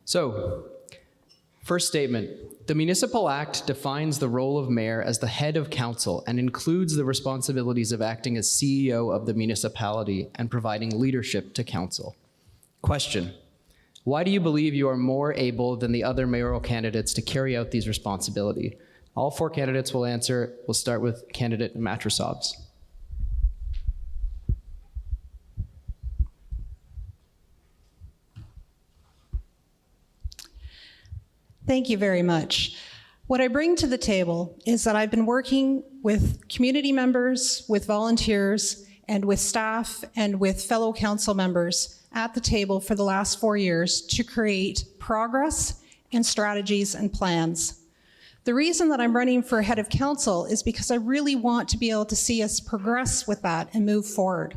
So, first statement. The Municipal Act defines the role of mayor as the head of council and includes the responsibilities of acting as CEO of the municipality and providing leadership to council. Question. Why do you believe you are more able than the other mayoral candidates to carry out these responsibilities? All four candidates will answer. We'll start with candidate Matrosovs. Thank you very much. What I bring to the table is that I've been working with community members, with volunteers, and with staff and with fellow council members at the table for the last 4 years to create progress and strategies and plans. The reason that I'm running for head of council is because I really want to be able to see us progress with that and move forward.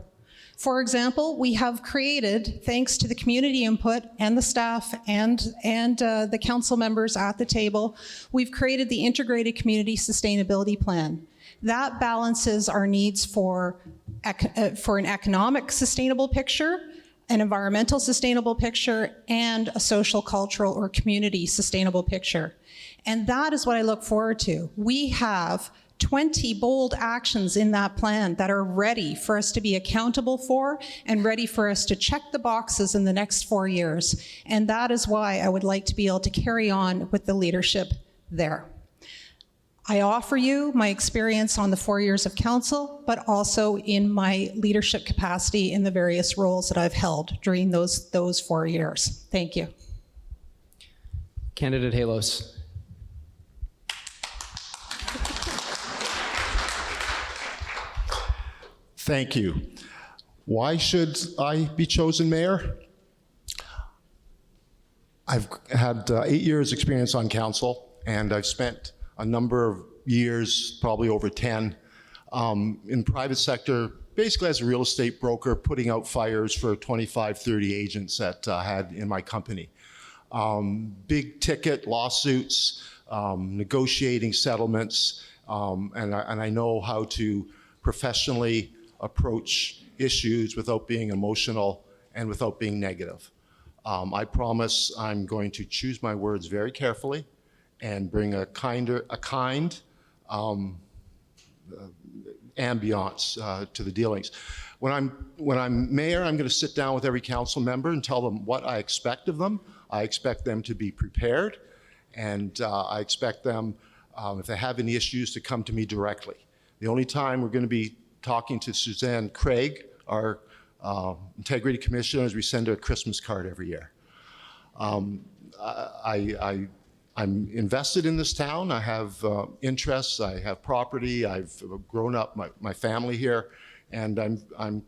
For example, we have created, thanks to the community input and the staff and the council members at the table, we've created the Integrated Community Sustainability Plan. That balances our needs for an economic sustainable picture, an environmental sustainable picture, and a social, cultural, or community sustainable picture. And that is what I look forward to. We have 20 bold actions in that plan that are ready for us to be accountable for and ready for us to check the boxes in the next 4 years. And that is why I would like to be able to carry on with the leadership there. I offer you my experience on the 4 years of council, but also in my leadership capacity in the various roles that I've held during those 4 years. Thank you. Candidate Halos. Thank you. Why should I be chosen mayor? I've had 8 years experience on council, and I've spent a number of years, probably over 10, in private sector, basically as a real estate broker, putting out fires for 25, 30 agents that I had in my company. Big ticket lawsuits, negotiating settlements, and I know how to professionally approach issues without being emotional and without being negative. I promise I'm going to choose my words very carefully and bring a kind ambiance to the dealings. When I'm mayor, I'm going to sit down with every council member and tell them what I expect of them. I expect them to be prepared, and I expect them, if they have any issues, to come to me directly. The only time we're going to be talking to Suzanne Craig, our Integrity Commissioner, is we send her a Christmas card every year. I'm invested in this town. I have interests. I have property. I've grown up my family here, and I'm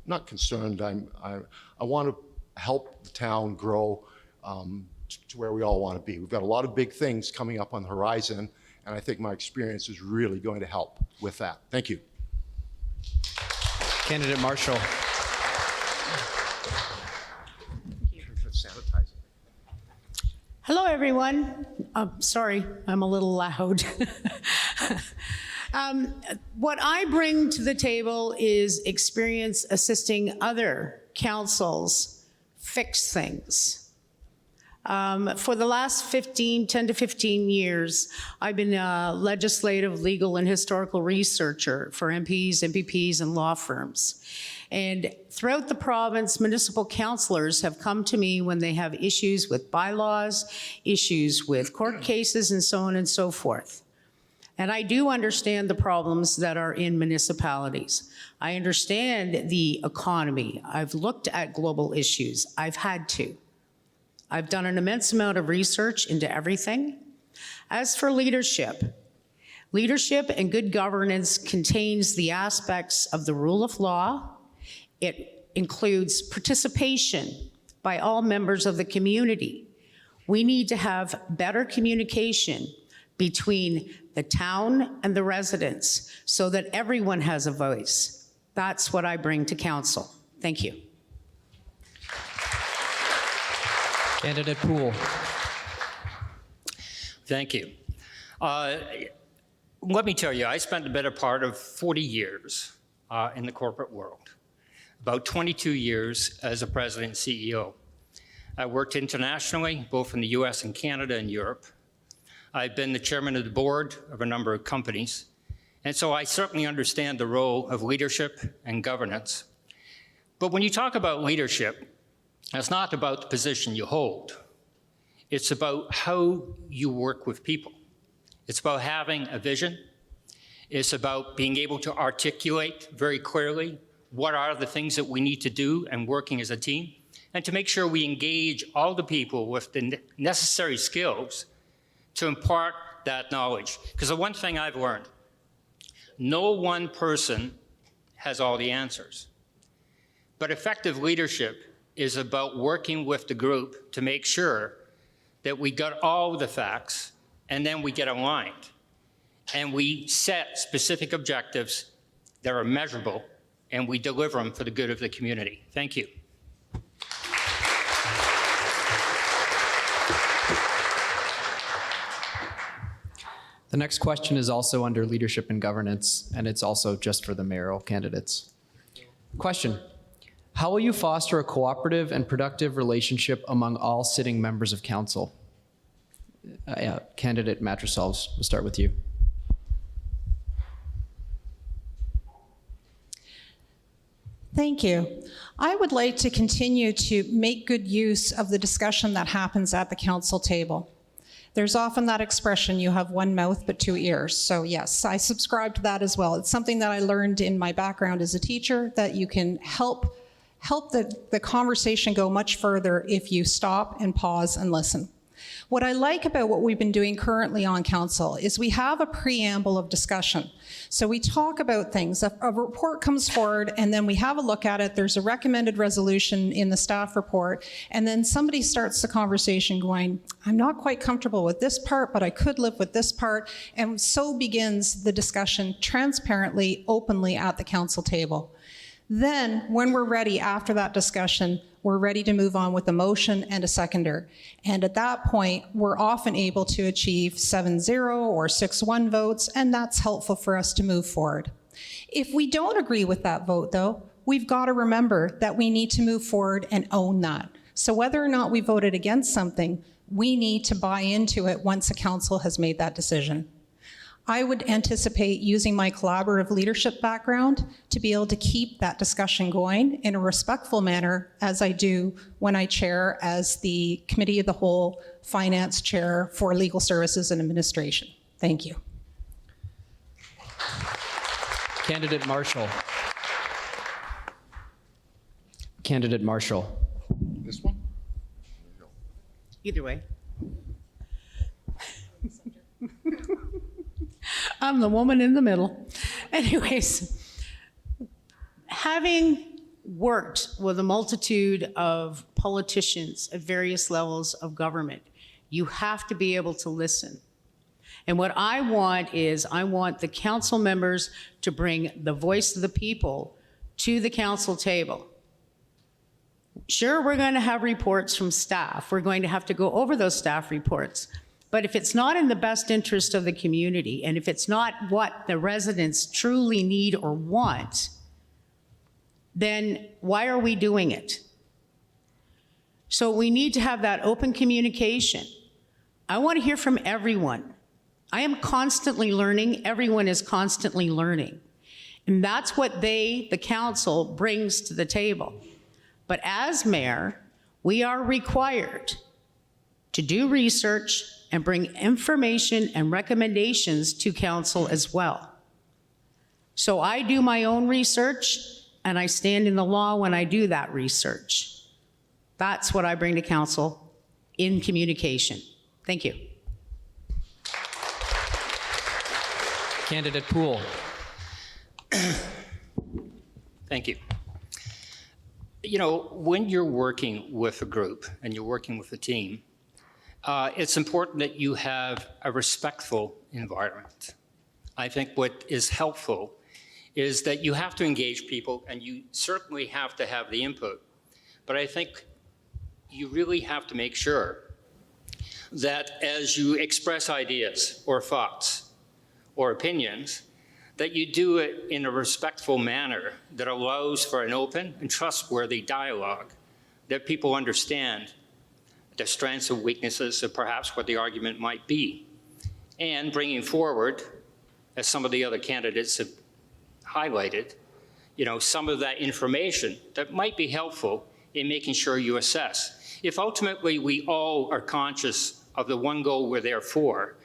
not concerned. I want to help the town grow to where we all want to be. We've got a lot of big things coming up on the horizon, and I think my experience is really going to help with that. Thank you. Candidate Marshall. Hello, everyone. Sorry, I'm a little loud. What I bring to the table is experience assisting other councils fix things. For the last 10 to 15 years, I've been a legislative, legal, and historical researcher for MPs, MPPs, and law firms. And throughout the province, municipal councillors have come to me when they have issues with bylaws, issues with court cases, and so on and so forth. And I do understand the problems that are in municipalities. I understand the economy. I've looked at global issues. I've had to. I've done an immense amount of research into everything. As for leadership and good governance contains the aspects of the rule of law. It includes participation by all members of the community. We need to have better communication between the town and the residents so that everyone has a voice. That's what I bring to council. Thank you. Candidate Poole. Thank you. Let me tell you, I spent the better part of 40 years in the corporate world, about 22 years as a president and CEO. I worked internationally, both in the US and Canada and Europe. I've been the chairman of the board of a number of companies. And so I certainly understand the role of leadership and governance. But when you talk about leadership, it's not about the position you hold. It's about how you work with people. It's about having a vision. It's about being able to articulate very clearly what are the things that we need to do and working as a team, and to make sure we engage all the people with the necessary skills to impart that knowledge. Because the one thing I've learned, no one person has all the answers. But effective leadership is about working with the group to make sure that we got all the facts and then we get aligned. And we set specific objectives that are measurable and we deliver them for the good of the community. Thank you. The next question is also under leadership and governance, and it's also just for the mayoral candidates. Question: how will you foster a cooperative and productive relationship among all sitting members of council? Candidate Matroselves, we'll start with you. Thank you. I would like to continue to make good use of the discussion that happens at the council table. There's often that expression, you have one mouth but two ears. So yes, I subscribe to that as well. It's something that I learned in my background as a teacher, that you can help the conversation go much further if you stop and pause and listen. What I like about what we've been doing currently on council is we have a preamble of discussion. So we talk about things. A report comes forward and then we have a look at it. There's a recommended resolution in the staff report. And then somebody starts the conversation going, I'm not quite comfortable with this part, but I could live with this part. And so begins the discussion transparently, openly at the council table. Then, when we're ready after that discussion, we're ready to move on with a motion and a seconder. And at that point, we're often able to achieve 7-0 or 6-1 votes, and that's helpful for us to move forward. If we don't agree with that vote, though, we've got to remember that we need to move forward and own that. So whether or not we voted against something, we need to buy into it once a council has made that decision. I would anticipate using my collaborative leadership background to be able to keep that discussion going in a respectful manner, as I do when I chair as the Committee of the Whole Finance Chair for Legal Services and Administration. Thank you. Candidate Marshall. Candidate Marshall. This one? Either way. I'm the woman in the middle. Anyways, having worked with a multitude of politicians at various levels of government, you have to be able to listen. And what I want is, I want the council members to bring the voice of the people to the council table. Sure, we're going to have reports from staff. We're going to have to go over those staff reports. But if it's not in the best interest of the community, and if it's not what the residents truly need or want, then why are we doing it? So we need to have that open communication. I want to hear from everyone. I am constantly learning. Everyone is constantly learning. And that's what the council, brings to the table. But as mayor, we are required to do research and bring information and recommendations to council as well. So I do my own research, and I stand in the law when I do that research. That's what I bring to council in communication. Thank you. Candidate Poole. Thank you. You know, when you're working with a group and you're working with a team, it's important that you have a respectful environment. I think what is helpful is that you have to engage people, and you certainly have to have the input. But I think you really have to make sure that as you express ideas or thoughts or opinions, that you do it in a respectful manner that allows for an open and trustworthy dialogue, that people understand their strengths and weaknesses, and perhaps what the argument might be, and bringing forward, as some of the other candidates have highlighted, some of that information that might be helpful in making sure you assess. If ultimately we all are conscious of the one goal we're there for,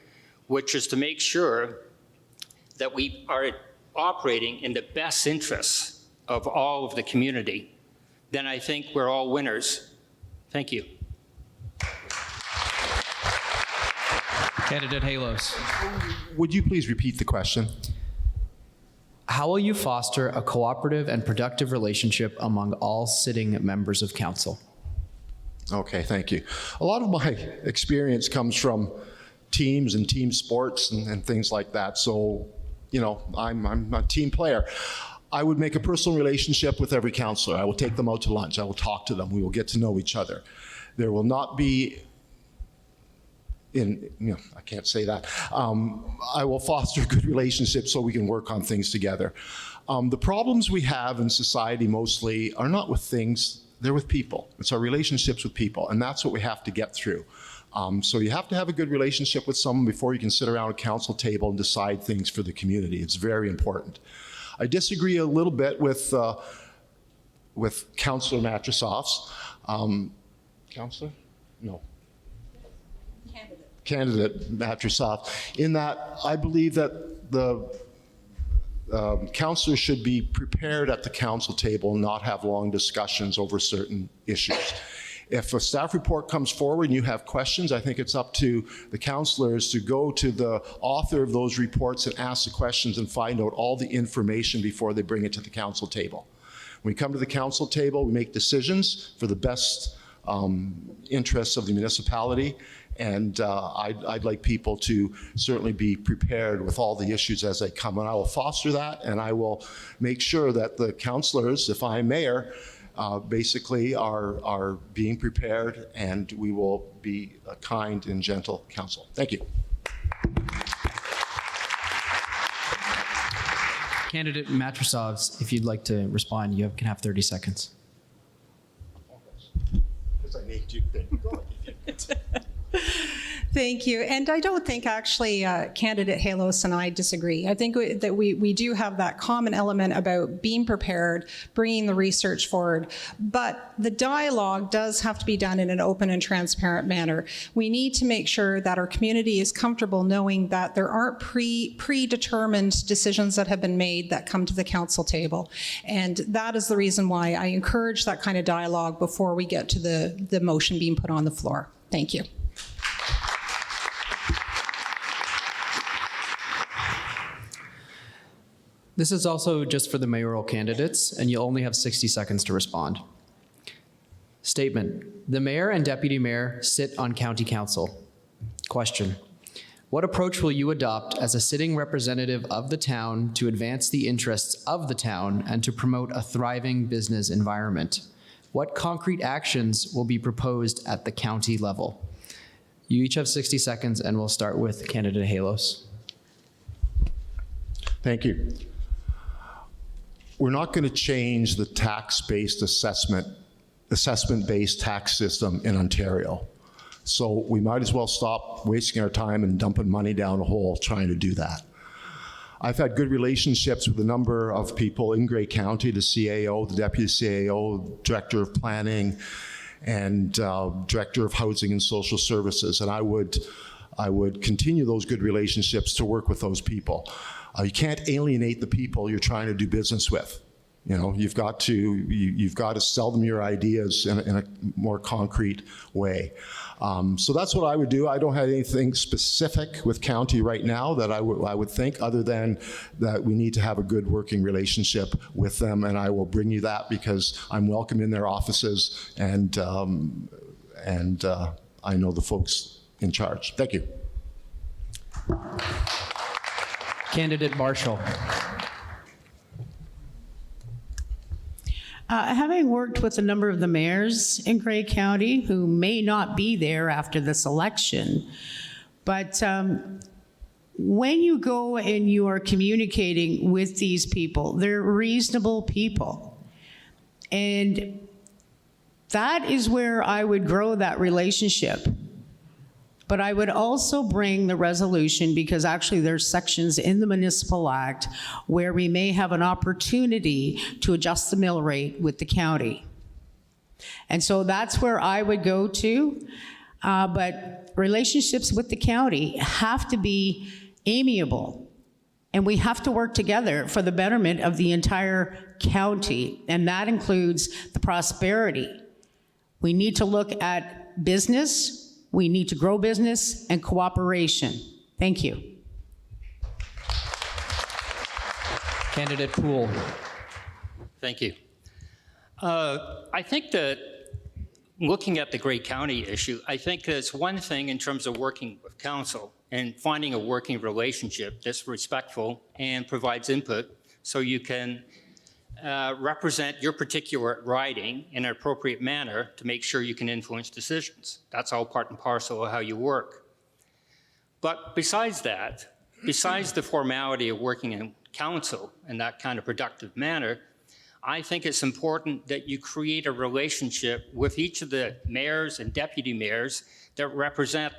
which is to make sure that we are operating in the best interests of all of the community, then I think we're all winners. Thank you. Candidate Halos. Would you please repeat the question? How will you foster a cooperative and productive relationship among all sitting members of council? Okay, thank you. A lot of my experience comes from teams and team sports and things like that. So, I'm a team player. I would make a personal relationship with every councillor. I will take them out to lunch. I will talk to them. We will get to know each other. There will not be I can't say that. I will foster good relationships so we can work on things together. The problems we have in society mostly are not with things, they're with people. It's our relationships with people, and that's what we have to get through. So you have to have a good relationship with someone before you can sit around a council table and decide things for the community. It's very important. I disagree a little bit with Councillor Matrosov's. Councillor? No. Candidate Matrosov, in that I believe that the councillors should be prepared at the council table and not have long discussions over certain issues. If a staff report comes forward and you have questions, I think it's up to the councillors to go to the author of those reports and ask the questions and find out all the information before they bring it to the council table. When we come to the council table, we make decisions for the best interests of the municipality. And I'd like people to certainly be prepared with all the issues as they come. And I will foster that, and I will make sure that the councillors, if I'm mayor, basically are being prepared, and we will be a kind and gentle council. Thank you. Candidate Matrosov, if you'd like to respond, you can have 30 seconds. Because I made you think. Thank you. And I don't think actually candidate Halos and I disagree. I think that we do have that common element about being prepared, bringing the research forward, but the dialogue does have to be done in an open and transparent manner. We need to make sure that our community is comfortable knowing that there aren't predetermined decisions that have been made that come to the council table. And that is the reason why I encourage that kind of dialogue before we get to the motion being put on the floor. Thank you. This is also just for the mayoral candidates, and you'll only have 60 seconds to respond. Statement: the mayor and deputy mayor sit on county council. Question: what approach will you adopt as a sitting representative of the town to advance the interests of the town and to promote a thriving business environment? What concrete actions will be proposed at the county level? You each have 60 seconds, and we'll start with candidate Halos. Thank you. We're not going to change the tax-based assessment-based tax system in Ontario. So we might as well stop wasting our time and dumping money down a hole trying to do that. I've had good relationships with a number of people in Grey County, the CAO, the Deputy CAO, Director of Planning, and Director of Housing and Social Services, and I would continue those good relationships to work with those people. You can't alienate the people you're trying to do business with. You've got to sell them your ideas in a more concrete way. So that's what I would do. I don't have anything specific with county right now that I would think, other than that we need to have a good working relationship with them, and I will bring you that because I'm welcome in their offices, and I know the folks in charge. Thank you. Candidate Marshall. Having worked with a number of the mayors in Grey County who may not be there after this election, but when you go and you are communicating with these people, they're reasonable people. And That is where I would grow that relationship. But I would also bring the resolution, because actually there's sections in the Municipal Act where we may have an opportunity to adjust the mill rate with the county. And so that's where I would go to. But relationships with the county have to be amiable, and we have to work together for the betterment of the entire county, and that includes the prosperity. We need to look at business, we need to grow business and cooperation. Thank you. Candidate Poole. Thank you. I think that looking at the Grey County issue, I think there's one thing in terms of working with council and finding a working relationship that's respectful and provides input so you can represent your particular riding in an appropriate manner to make sure you can influence decisions. That's all part and parcel of how you work. But besides that, besides the formality of working in council in that kind of productive manner, I think it's important that you create a relationship with each of the mayors and deputy mayors that represent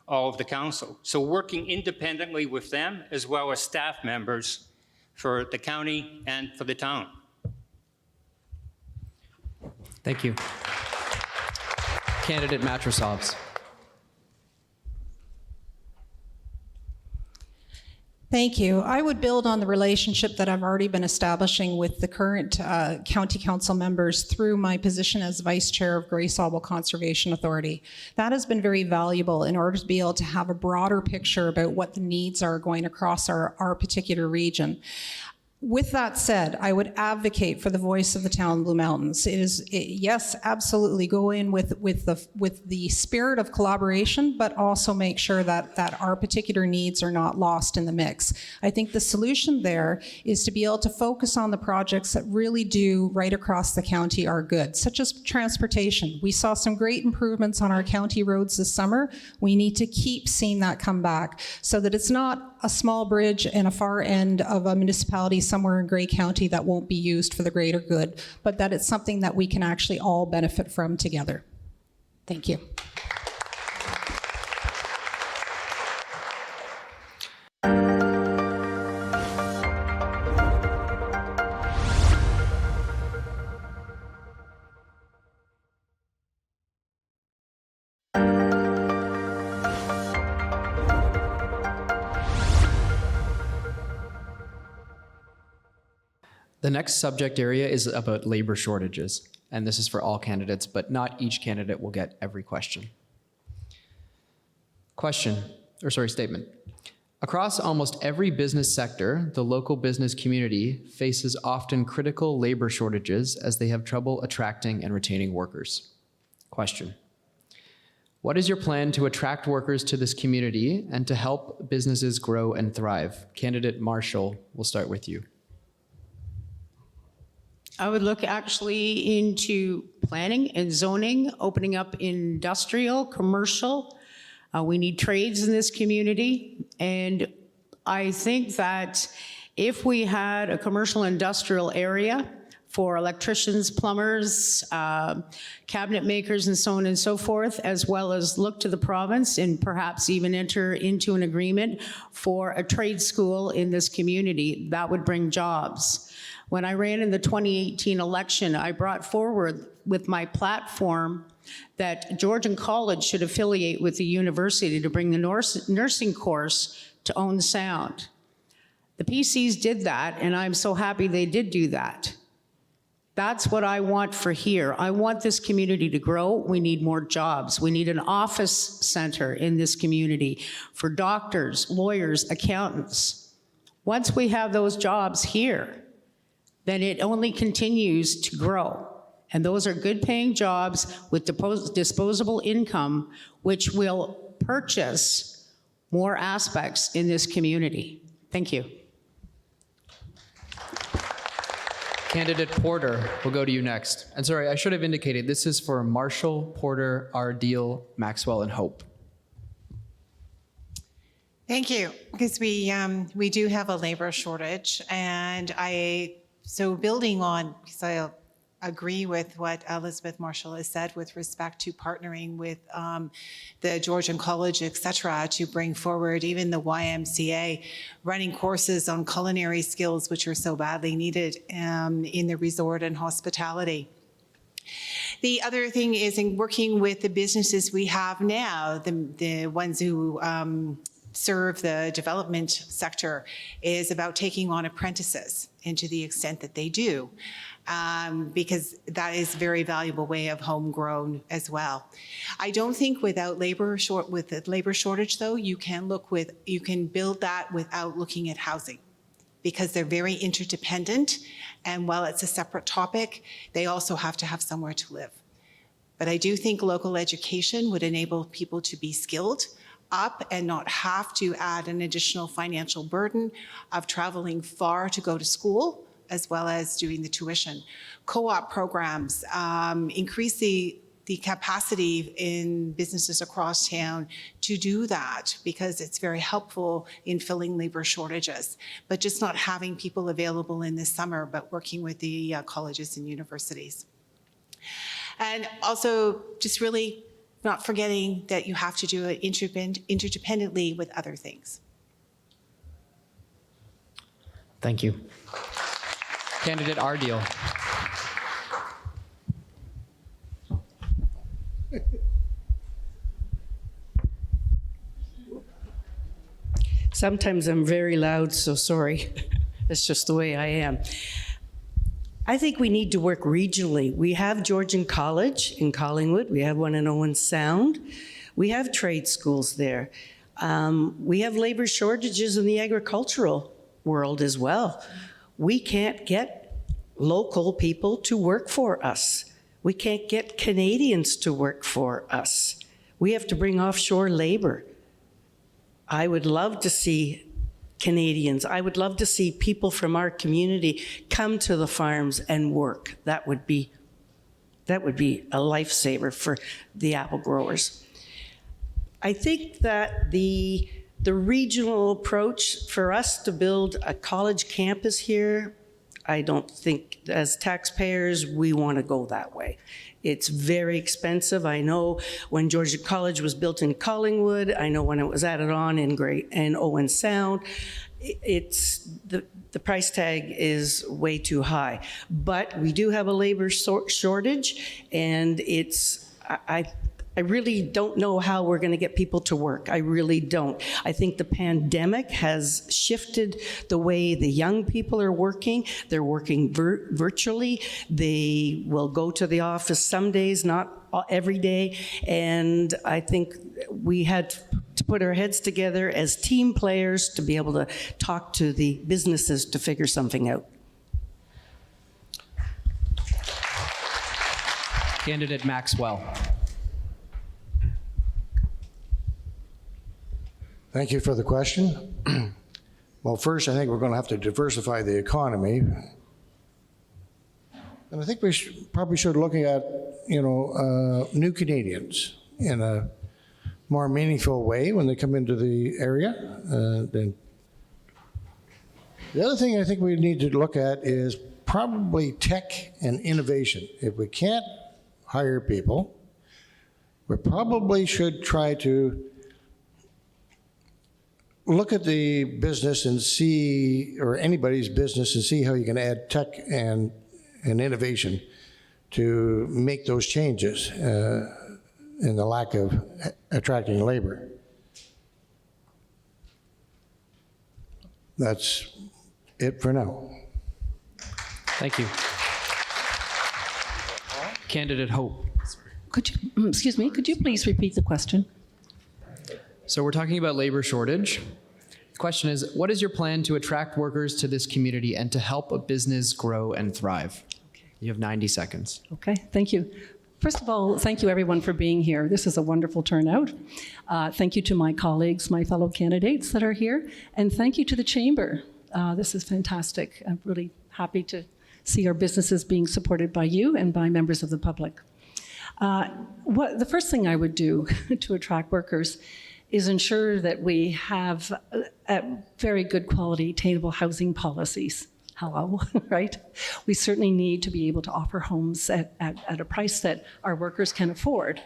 all of the council. So working independently with them as well as staff members for the county and for the town. Thank you. Candidate Matrosovs. Thank you. I would build on the relationship that I've already been establishing with the current county council members through my position as vice chair of Grey Sauble Conservation Authority. That has been very valuable in order to be able to have a broader picture about what the needs are going across our particular region. With that said, I would advocate for the voice of the town of Blue Mountains. Yes, absolutely go in with the spirit of collaboration, but also make sure that our particular needs are not lost in the mix. I think the solution there is to be able to focus on the projects that really do right across the county are good, such as transportation. We saw some great improvements on our county roads this summer. We need to keep seeing that come back so that it's not a small bridge in a far end of a municipality somewhere in Grey County that won't be used for the greater good, but that it's something that we can actually all benefit from together. Thank you. The next subject area is about labor shortages, and this is for all candidates, but not each candidate will get every question. Statement. Across almost every business sector, the local business community faces often critical labor shortages as they have trouble attracting and retaining workers. Question. What is your plan to attract workers to this community and to help businesses grow and thrive? Candidate Marshall, we'll start with you. I would look actually into planning and zoning, opening up industrial, commercial. We need trades in this community. And I think that if we had a commercial industrial area for electricians, plumbers, cabinet makers, and so on and so forth, as well as look to the province and perhaps even enter into an agreement for a trade school in this community, that would bring jobs. When I ran in the 2018 election, I brought forward with my platform that Georgian College should affiliate with the university to bring the nursing course to Own Sound. The PCs did that, and I'm so happy they did do that. That's what I want for here. I want this community to grow. We need more jobs. We need an office center in this community for doctors, lawyers, accountants. Once we have those jobs here, then it only continues to grow. And those are good paying jobs with disposable income, which will purchase more aspects in this community. Thank you. Candidate Porter, we'll go to you next. And sorry, I should have indicated, this is for Marshall, Porter, Ardeel, Maxwell, and Hope. Thank you, because we do have a labor shortage, and so building on, because agree with what Elizabeth Marshall has said with respect to partnering with the Georgian College, et cetera, to bring forward even the YMCA, running courses on culinary skills, which are so badly needed in the resort and hospitality. The other thing is in working with the businesses we have now, the ones who serve the development sector, is about taking on apprentices, and to the extent that they do, because that is a very valuable way of homegrown as well. I don't think with the labor shortage though, you can build that without looking at housing, because they're very interdependent, and while it's a separate topic, they also have to have somewhere to live. But I do think local education would enable people to be skilled up and not have to add an additional financial burden of traveling far to go to school, as well as doing the tuition. Co-op programs increase the capacity in businesses across town to do that, because it's very helpful in filling labor shortages, but just not having people available in the summer, but working with the colleges and universities. And also just really not forgetting that you have to do it interdependently with other things. Thank you. Candidate Ardeal. Sometimes I'm very loud, so sorry. That's just the way I am. I think we need to work regionally. We have Georgian College in Collingwood. We have one in Owen Sound. We have trade schools there. We have labor shortages in the agricultural world as well. We can't get local people to work for us. We can't get Canadians to work for us. We have to bring offshore labor. I would love to see Canadians, I would love to see people from our community come to the farms and work. That would be a lifesaver for the apple growers. I think that the regional approach for us to build a college campus here, I don't think as taxpayers we want to go that way. It's very expensive. I know when Georgian College was built in Collingwood, I know when it was added on in Owen Sound, it's the price tag is way too high. But we do have a labor shortage, and I really don't know how we're going to get people to work. I really don't. I think the pandemic has shifted the way the young people are working. They're working virtually. They will go to the office some days, not every day. And I think we had to put our heads together as team players to be able to talk to the businesses to figure something out. Candidate Maxwell. Thank you for the question. Well, first, I think we're going to have to diversify the economy. And I think we probably should look at, new Canadians in a more meaningful way when they come into the area. Then the other thing I think we need to look at is probably tech and innovation. If we can't hire people, we probably should try to look at the business and see, or anybody's business, and see how you can add tech and innovation to make those changes in the lack of attracting labor. That's it for now. Thank you. Candidate Hope. Could you please repeat the question? So we're talking about labor shortage. The question is, what is your plan to attract workers to this community and to help a business grow and thrive? Okay. You have 90 seconds. Okay, thank you. First of all, thank you everyone for being here. This is a wonderful turnout. Thank you to my colleagues, my fellow candidates that are here, and thank you to the Chamber. This is fantastic. I'm really happy to see our businesses being supported by you and by members of the public. The first thing I would do to attract workers is ensure that we have very good quality, attainable housing policies, hello, right? We certainly need to be able to offer homes at a price that our workers can afford.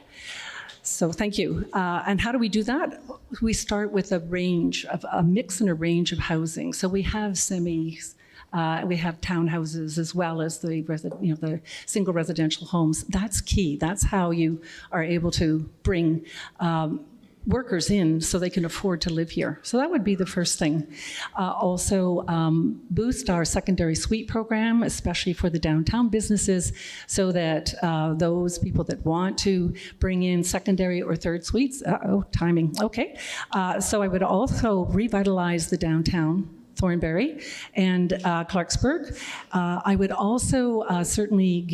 So thank you. And how do we do that? We start with a mix and a range of housing. So we have semis, we have townhouses as well as the single residential homes. That's key. That's how you are able to bring workers in so they can afford to live here. So that would be the first thing. Also, boost our secondary suite program, especially for the downtown businesses, so that those people that want to bring in secondary or third suites, timing, okay. So I would also revitalize the downtown, Thornbury and Clarksburg. I would also certainly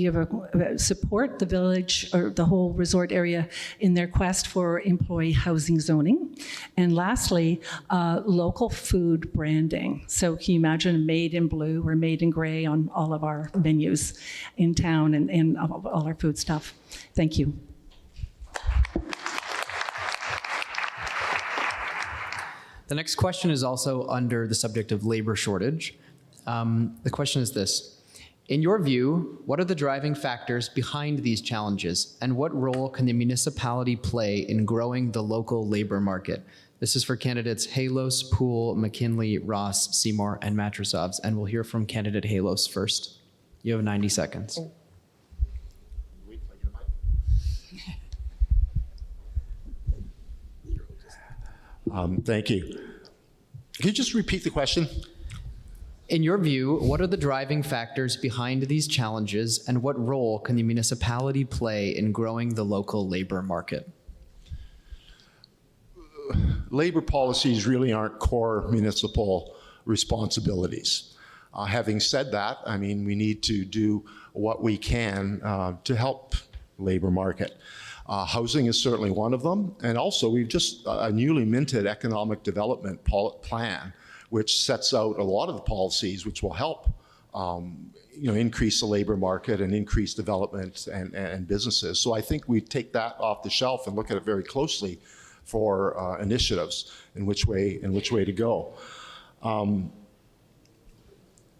support the village or the whole resort area in their quest for employee housing zoning. And lastly, local food branding. So can you imagine made in blue or made in gray on all of our menus in town and all our food stuff? Thank you. The next question is also under the subject of labor shortage. The question is this. In your view, what are the driving factors behind these challenges, and what role can the municipality play in growing the local labor market? This is for candidates Halos, Poole, McKinley, Ross, Seymour, and Matrosovs, and we'll hear from candidate Halos first. You have 90 seconds. Thank you. Can you just repeat the question? In your view, what are the driving factors behind these challenges, and what role can the municipality play in growing the local labor market? Labor policies really aren't core municipal responsibilities. Having said that, I mean, we need to do what we can to help labor market. Housing is certainly one of them, and also we've just a newly minted economic development plan, which sets out a lot of the policies which will help increase the labor market and increase development and businesses. So I think we take that off the shelf and look at it very closely for initiatives in which way to go.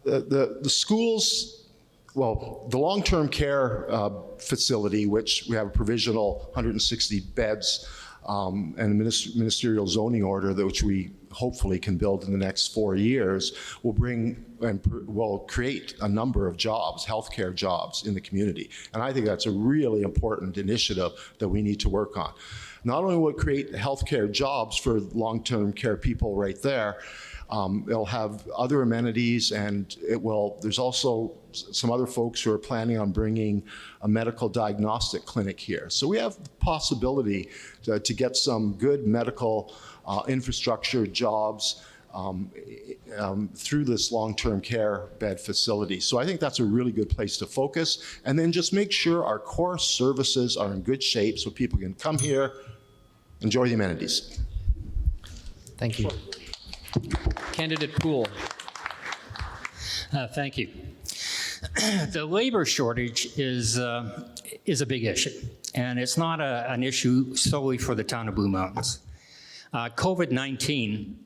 The schools. Well, the long-term care facility, which we have a provisional 160 beds and a ministerial zoning order, which we hopefully can build in the next 4 years, will create a number of jobs, healthcare jobs in the community. And I think that's a really important initiative that we need to work on. Not only will it create healthcare jobs for long-term care people right there, it'll have other amenities, and there's also some other folks who are planning on bringing a medical diagnostic clinic here. So we have the possibility to get some good medical infrastructure jobs through this long-term care bed facility. So I think that's a really good place to focus. And then just make sure our core services are in good shape so people can come here, enjoy the amenities. Thank you. Candidate Poole. Thank you. The labor shortage is a big issue, and it's not an issue solely for the town of Blue Mountains. COVID-19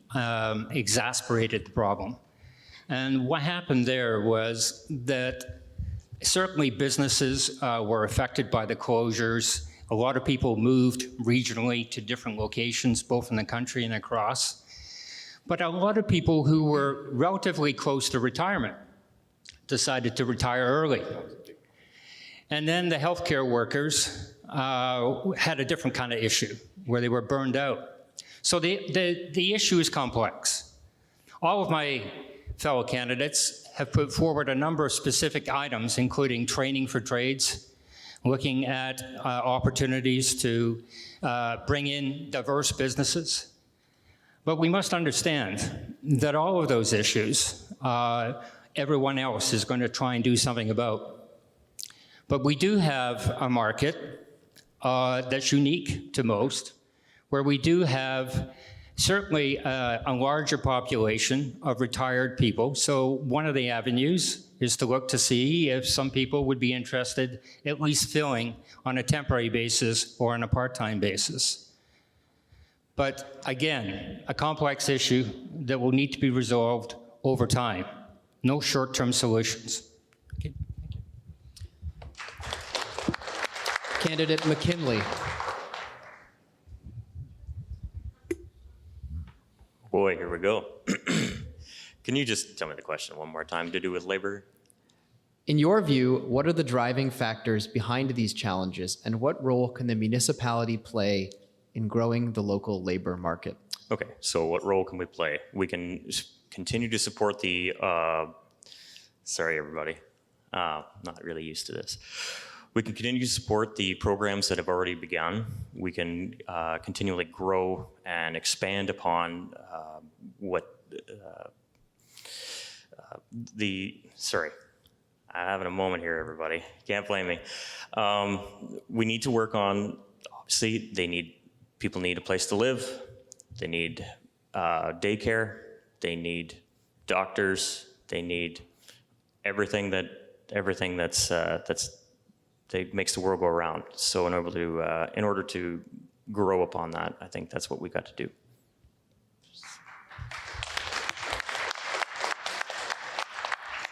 exacerbated the problem, and what happened there was that certainly businesses were affected by the closures. A lot of people moved regionally to different locations, both in the country and across. But a lot of people who were relatively close to retirement decided to retire early. And then the healthcare workers had a different kind of issue where they were burned out. So the issue is complex. All of my fellow candidates have put forward a number of specific items, including training for trades, looking at opportunities to bring in diverse businesses. But we must understand that all of those issues, everyone else is going to try and do something about. But we do have a market that's unique to most, where we do have certainly a larger population of retired people. So one of the avenues is to look to see if some people would be interested at least filling on a temporary basis or on a part-time basis. But again, a complex issue that will need to be resolved over time. no short-term solutions. Okay. Candidate McKinley. Boy, here we go. Can you just tell me the question one more time to do with labor? In your view, what are the driving factors behind these challenges, and what role can the municipality play in growing the local labor market? Okay, so what role can we play? We can continue to support the, sorry everybody, not really used to this. We can continue to support the programs that have already begun. We can continually grow and expand upon sorry, I'm having a moment here, everybody. Can't blame me. We need to work on, obviously, people need a place to live. They need daycare. They need doctors. They need everything that makes the world go around. So in order to grow upon that, I think that's what we got to do.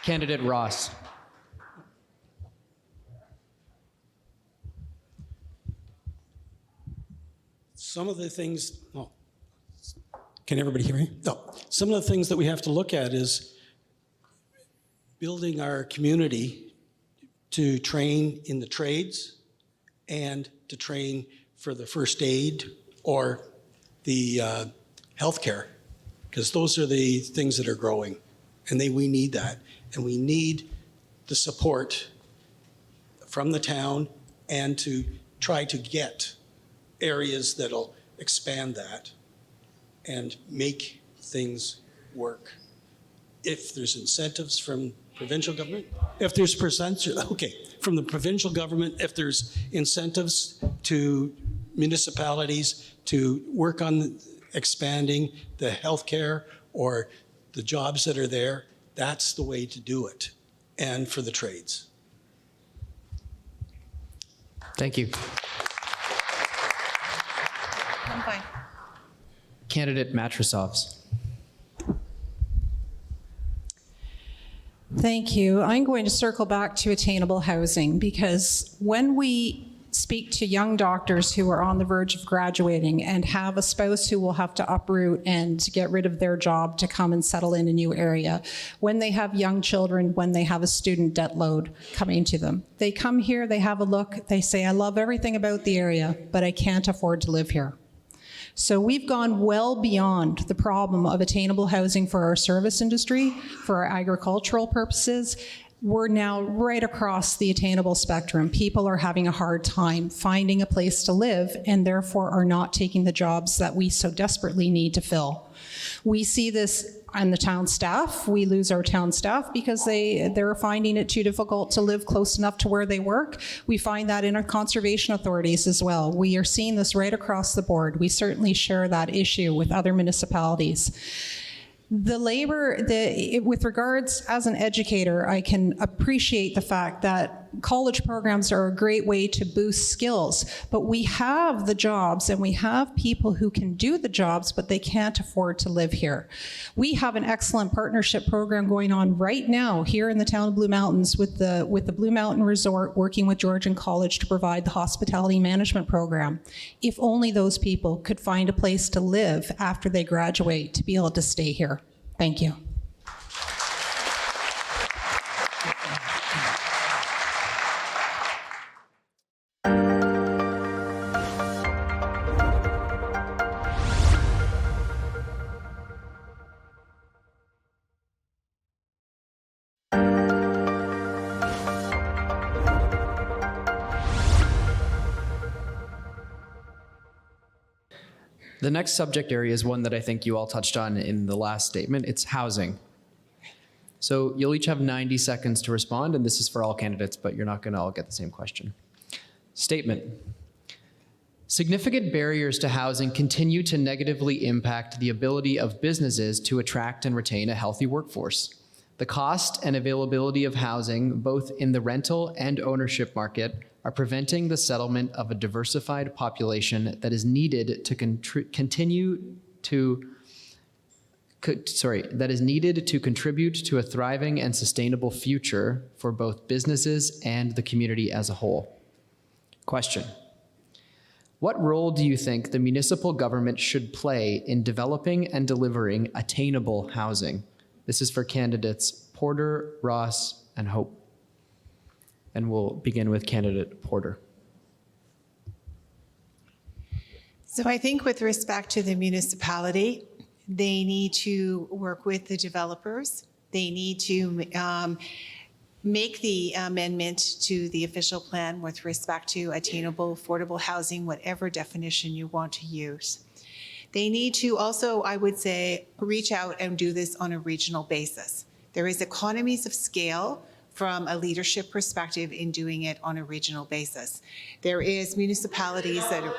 Candidate Ross. Some of the things, can everybody hear me? No. Some of the things that we have to look at is building our community to train in the trades and to train for the first aid or the healthcare, because those are the things that are growing, and we need that. And we need the support from the town and to try to get areas that'll expand that and make things work. If there's incentives from provincial government, if there's from the provincial government, if there's incentives to municipalities to work on expanding the healthcare or the jobs that are there, that's the way to do it, and for the trades. Thank you. I'm fine. Candidate Matrosovs. Thank you. I'm going to circle back to attainable housing, because when we speak to young doctors who are on the verge of graduating and have a spouse who will have to uproot and get rid of their job to come and settle in a new area, when they have young children, when they have a student debt load coming to them, they come here, they have a look, they say, I love everything about the area, but I can't afford to live here. So we've gone well beyond the problem of attainable housing for our service industry, for our agricultural purposes. We're now right across the attainable spectrum. People are having a hard time finding a place to live and therefore are not taking the jobs that we so desperately need to fill. We see this on the town staff. We lose our town staff because they're finding it too difficult to live close enough to where they work. We find that in our conservation authorities as well. We are seeing this right across the board. We certainly share that issue with other municipalities. The labor, with regards, as an educator, I can appreciate the fact that college programs are a great way to boost skills, but we have the jobs and we have people who can do the jobs, but they can't afford to live here. We have an excellent partnership program going on right now here in the town of Blue Mountains with the Blue Mountain Resort, working with Georgian College to provide the hospitality management program. If only those people could find a place to live after they graduate to be able to stay here. Thank you. The next subject area is one that I think you all touched on in the last statement. It's housing. So you'll each have 90 seconds to respond, and this is for all candidates, but you're not going to all get the same question. Statement. Significant barriers to housing continue to negatively impact the ability of businesses to attract and retain a healthy workforce. The cost and availability of housing, both in the rental and ownership market, are preventing the settlement of a diversified population that is needed to continue to that is needed to contribute to a thriving and sustainable future for both businesses and the community as a whole. Question: what role do you think the municipal government should play in developing and delivering attainable housing? This is for candidates Porter, Ross, and Hope. And we'll begin with candidate Porter. So I think with respect to the municipality, they need to work with the developers. They need to make the amendment to the official plan with respect to attainable, affordable housing, whatever definition you want to use. They need to also, I would say, reach out and do this on a regional basis. There is economies of scale from a leadership perspective in doing it on a regional basis. There is municipalities that are,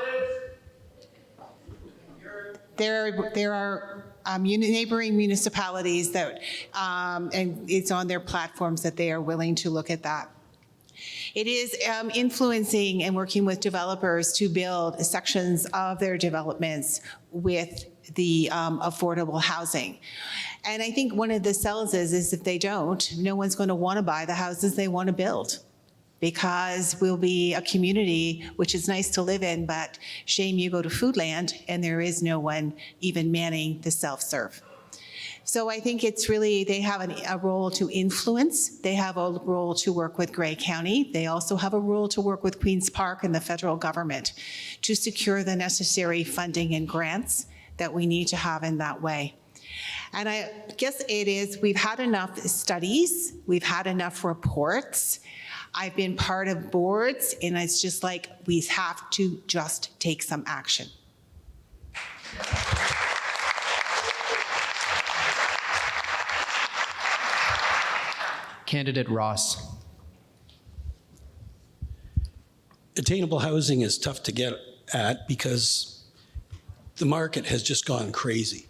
there are neighboring municipalities that, and it's on their platforms that they are willing to look at that. It is influencing and working with developers to build sections of their developments with the affordable housing. And I think one of the sells is if they don't, no one's going to want to buy the houses they want to build, because we'll be a community which is nice to live in, but shame you go to Foodland and there is no one even manning the self-serve. So I think it's really, they have a role to influence. They have a role to work with Grey County. They also have a role to work with Queen's Park and the federal government to secure the necessary funding and grants that we need to have in that way. And I guess it is, we've had enough studies, we've had enough reports. I've been part of boards, and it's just like, we have to just take some action. Candidate Ross. Attainable housing is tough to get at because the market has just gone crazy.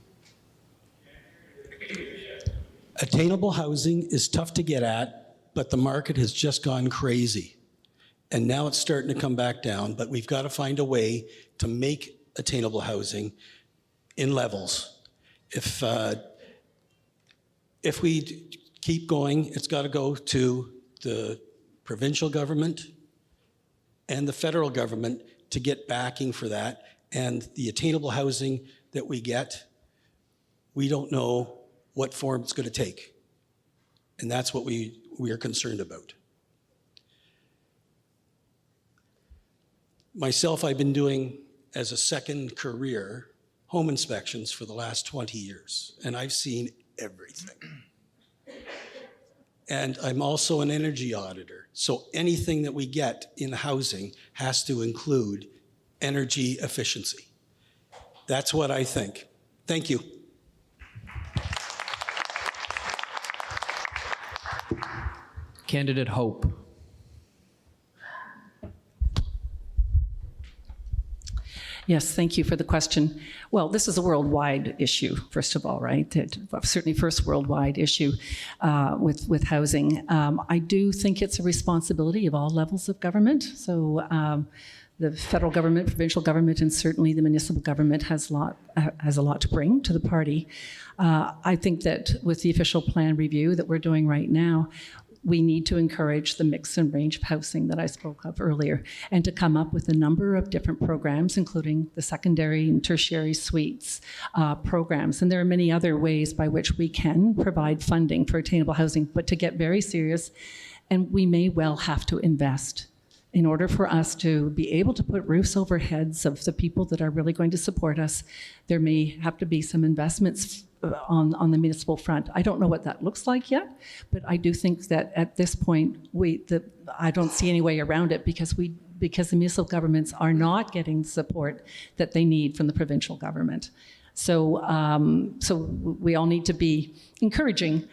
Attainable housing is tough to get at, but the market has just gone crazy. And now it's starting to come back down, but we've got to find a way to make attainable housing in levels. If we keep going, it's got to go to the provincial government and the federal government to get backing for that. And the attainable housing that we get, we don't know what form it's going to take. And that's what we are concerned about. Myself, I've been doing, as a second career, home inspections for the last 20 years, and I've seen everything. And I'm also an energy auditor, so anything that we get in housing has to include energy efficiency. That's what I think. Thank you. Candidate Hope. Yes, thank you for the question. Well, this is a worldwide issue, first of all, right? Certainly first worldwide issue with housing. I do think it's a responsibility of all levels of government. So the federal government, provincial government, and certainly the municipal government has a lot to bring to the party. I think that with the official plan review that we're doing right now, we need to encourage the mix and range of housing that I spoke of earlier, and to come up with a number of different programs, including the secondary and tertiary suites programs. And there are many other ways by which we can provide funding for attainable housing, but to get very serious, and we may well have to invest in order for us to be able to put roofs over heads of the people that are really going to support us. There may have to be some investments on the municipal front. I don't know what that looks like yet, but I do think that at this point, I don't see any way around it because the municipal governments are not getting the support that they need from the provincial government. So we all need to be encouraging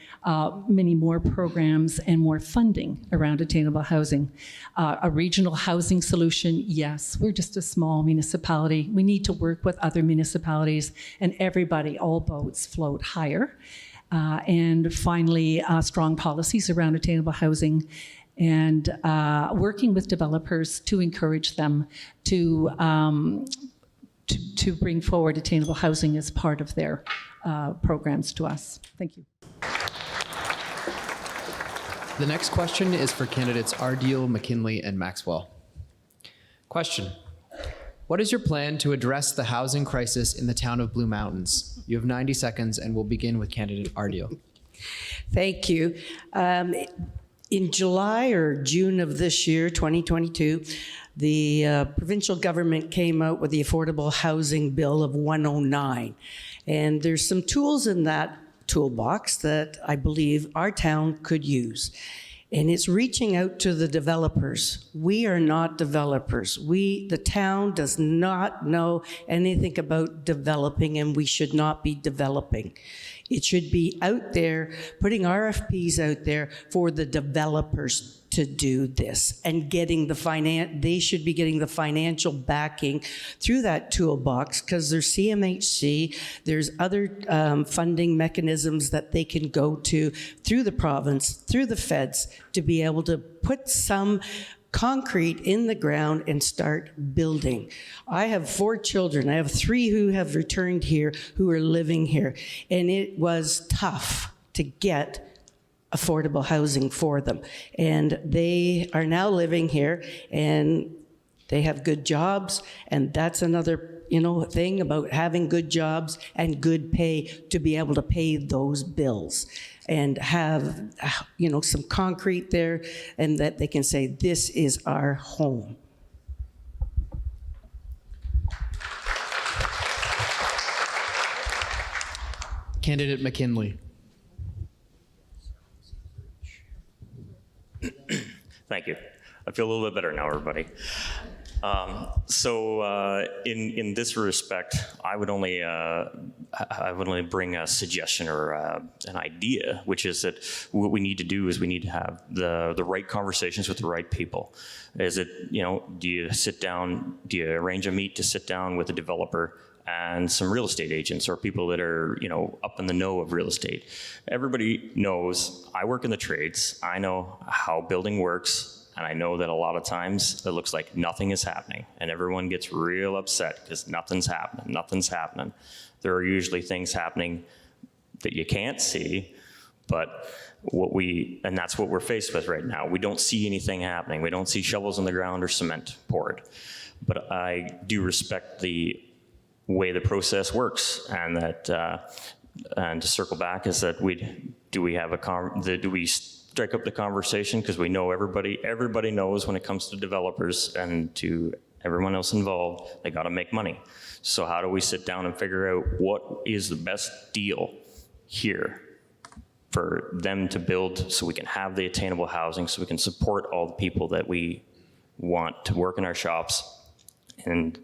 many more programs and more funding around attainable housing. A regional housing solution, yes, we're just a small municipality. We need to work with other municipalities, and everybody, all boats float higher. And finally, strong policies around attainable housing, and working with developers to encourage them to bring forward attainable housing as part of their programs to us. Thank you. The next question is for candidates Ardeal, McKinley, and Maxwell. Question: what is your plan to address the housing crisis in the town of Blue Mountains? You have 90 seconds, and we'll begin with candidate Ardeal. Thank you. In July or June of this year, 2022, the provincial government came out with the Affordable Housing Bill of 109. And there's some tools in that toolbox that I believe our town could use. And it's reaching out to the developers. We are not developers. The town does not know anything about developing, and we should not be developing. It should be out there, putting RFPs out there for the developers to do this and getting they should be getting the financial backing through that toolbox, because there's CMHC, there's other funding mechanisms that they can go to through the province, through the feds, to be able to put some concrete in the ground and start building. I have 4 children. I have 3 who have returned here, who are living here, and it was tough to get affordable housing for them. And they are now living here, and they have good jobs, and that's another thing about having good jobs and good pay to be able to pay those bills and have some concrete there, and that they can say, this is our home. Candidate McKinley. Thank you. I feel a little bit better now, everybody. In this respect, I would only bring a suggestion or an idea, which is that what we need to do is we need to have the right conversations with the right people. Is it, do you sit down, do you arrange a meet to sit down with a developer and some real estate agents or people that are, up in the know of real estate? Everybody knows, I work in the trades, I know how building works, and I know that a lot of times it looks like nothing is happening, and everyone gets real upset because nothing's happening. There are usually things happening that you can't see, but and that's what we're faced with right now. We don't see anything happening. We don't see shovels in the ground or cement poured. But I do respect the way the process works, and that, and to circle back, is that do we strike up the conversation, because we know everybody knows when it comes to developers and to everyone else involved, they got to make money. So how do we sit down and figure out what is the best deal here for them to build, so we can have the attainable housing, so we can support all the people that we want to work in our shops and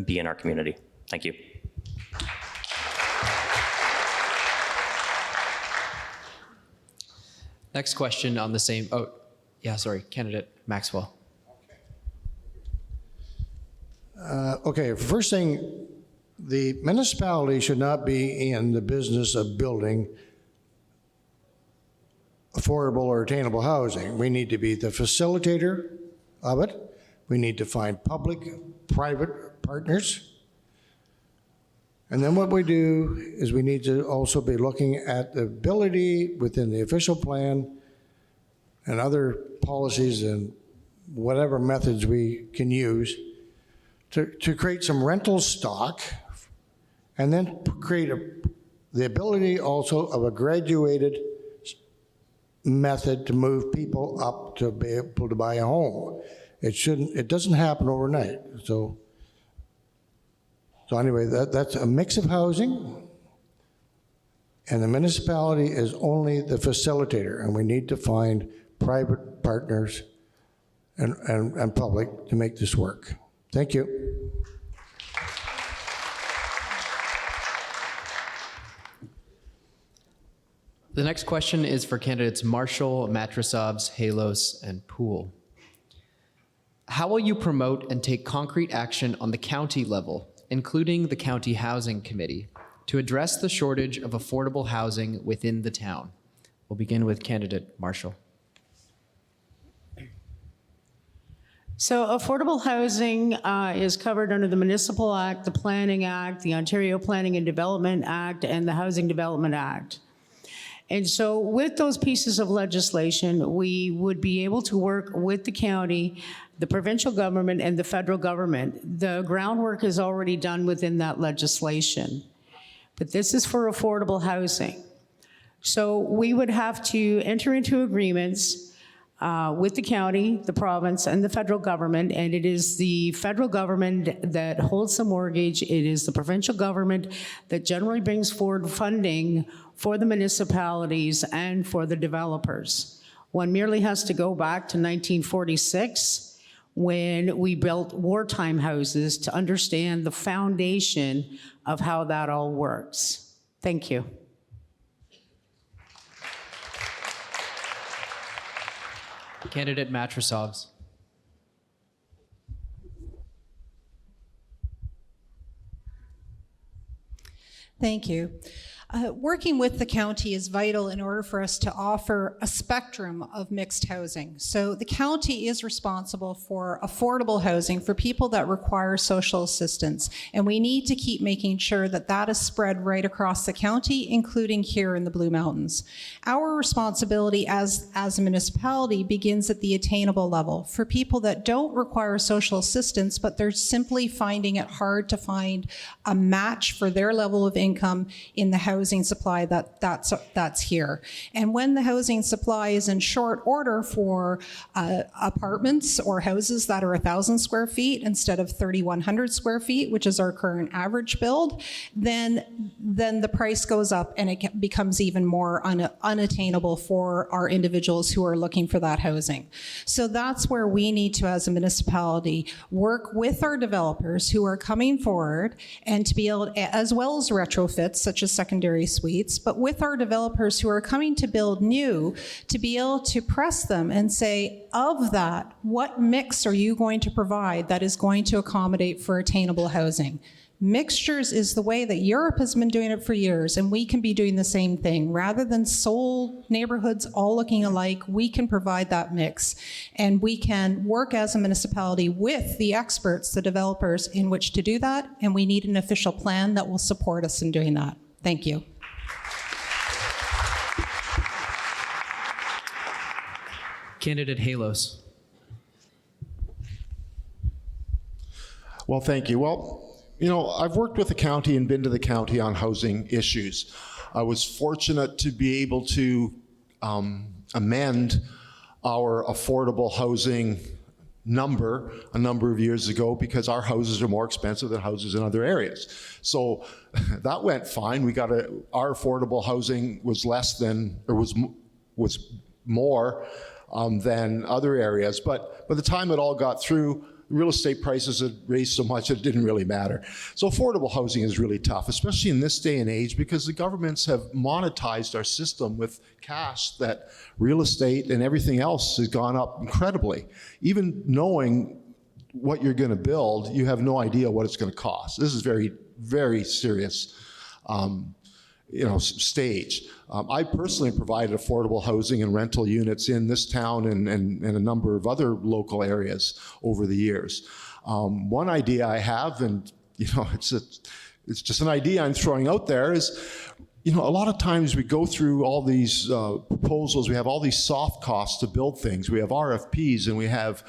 be in our community. Thank you. Next question on the same, candidate Maxwell. Okay, first thing, the municipality should not be in the business of building affordable or attainable housing. We need to be the facilitator of it. We need to find public-private partners. And then what we do is we need to also be looking at the ability within the official plan and other policies and whatever methods we can use to create some rental stock, and then create the ability also of a graduated method to move people up to be able to buy a home. It doesn't happen overnight. So anyway, that's a mix of housing, and the municipality is only the facilitator, and we need to find private partners and public to make this work. Thank you. The next question is for candidates Marshall, Matrasovs, Halos, and Poole. How will you promote and take concrete action on the county level, including the County Housing Committee, to address the shortage of affordable housing within the town? We'll begin with candidate Marshall. So affordable housing is covered under the Municipal Act, the Planning Act, the Ontario Planning and Development Act, and the Housing Development Act. And so with those pieces of legislation, we would be able to work with the county, the provincial government, and the federal government. The groundwork is already done within that legislation. But this is for affordable housing. So we would have to enter into agreements with the county, the province, and the federal government, and it is the federal government that holds the mortgage. It is the provincial government that generally brings forward funding for the municipalities and for the developers. One merely has to go back to 1946 when we built wartime houses to understand the foundation of how that all works. Thank you. Candidate Matrosovs. Thank you. Working with the county is vital in order for us to offer a spectrum of mixed housing. So the county is responsible for affordable housing for people that require social assistance, and we need to keep making sure that that is spread right across the county, including here in the Blue Mountains. Our responsibility as a municipality begins at the attainable level for people that don't require social assistance, but they're simply finding it hard to find a match for their level of income in the housing supply that's here. And when the housing supply is in short order for apartments or houses that are 1,000 square feet instead of 3,100 square feet, which is our current average build, then the price goes up and it becomes even more unattainable for our individuals who are looking for that housing. So that's where we need to, as a municipality, work with our developers who are coming forward and to be able to, as well as retrofits such as secondary suites, but with our developers who are coming to build new, to be able to press them and say, of that, what mix are you going to provide that is going to accommodate for attainable housing? Mixtures is the way that Europe has been doing it for years, and we can be doing the same thing. Rather than sole neighborhoods all looking alike, we can provide that mix. And we can work as a municipality with the experts, the developers, in which to do that, and we need an official plan that will support us in doing that. Thank you. Candidate Halos. Well, thank you. Well, you know, I've worked with the county and been to the county on housing issues. I was fortunate to be able to amend our affordable housing number a number of years ago because our houses are more expensive than houses in other areas. So that went fine. We got our affordable housing was less than, or was more than other areas. But by the time it all got through, real estate prices had raised so much it didn't really matter. So affordable housing is really tough, especially in this day and age, because the governments have monetized our system with cash that real estate and everything else has gone up incredibly. Even knowing what you're going to build, you have no idea what it's going to cost. This is very, very serious stage. I personally provided affordable housing and rental units in this town and a number of other local areas over the years. One idea I have, and it's just an idea I'm throwing out there, is a lot of times we go through all these proposals, we have all these soft costs to build things. We have RFPs and we have,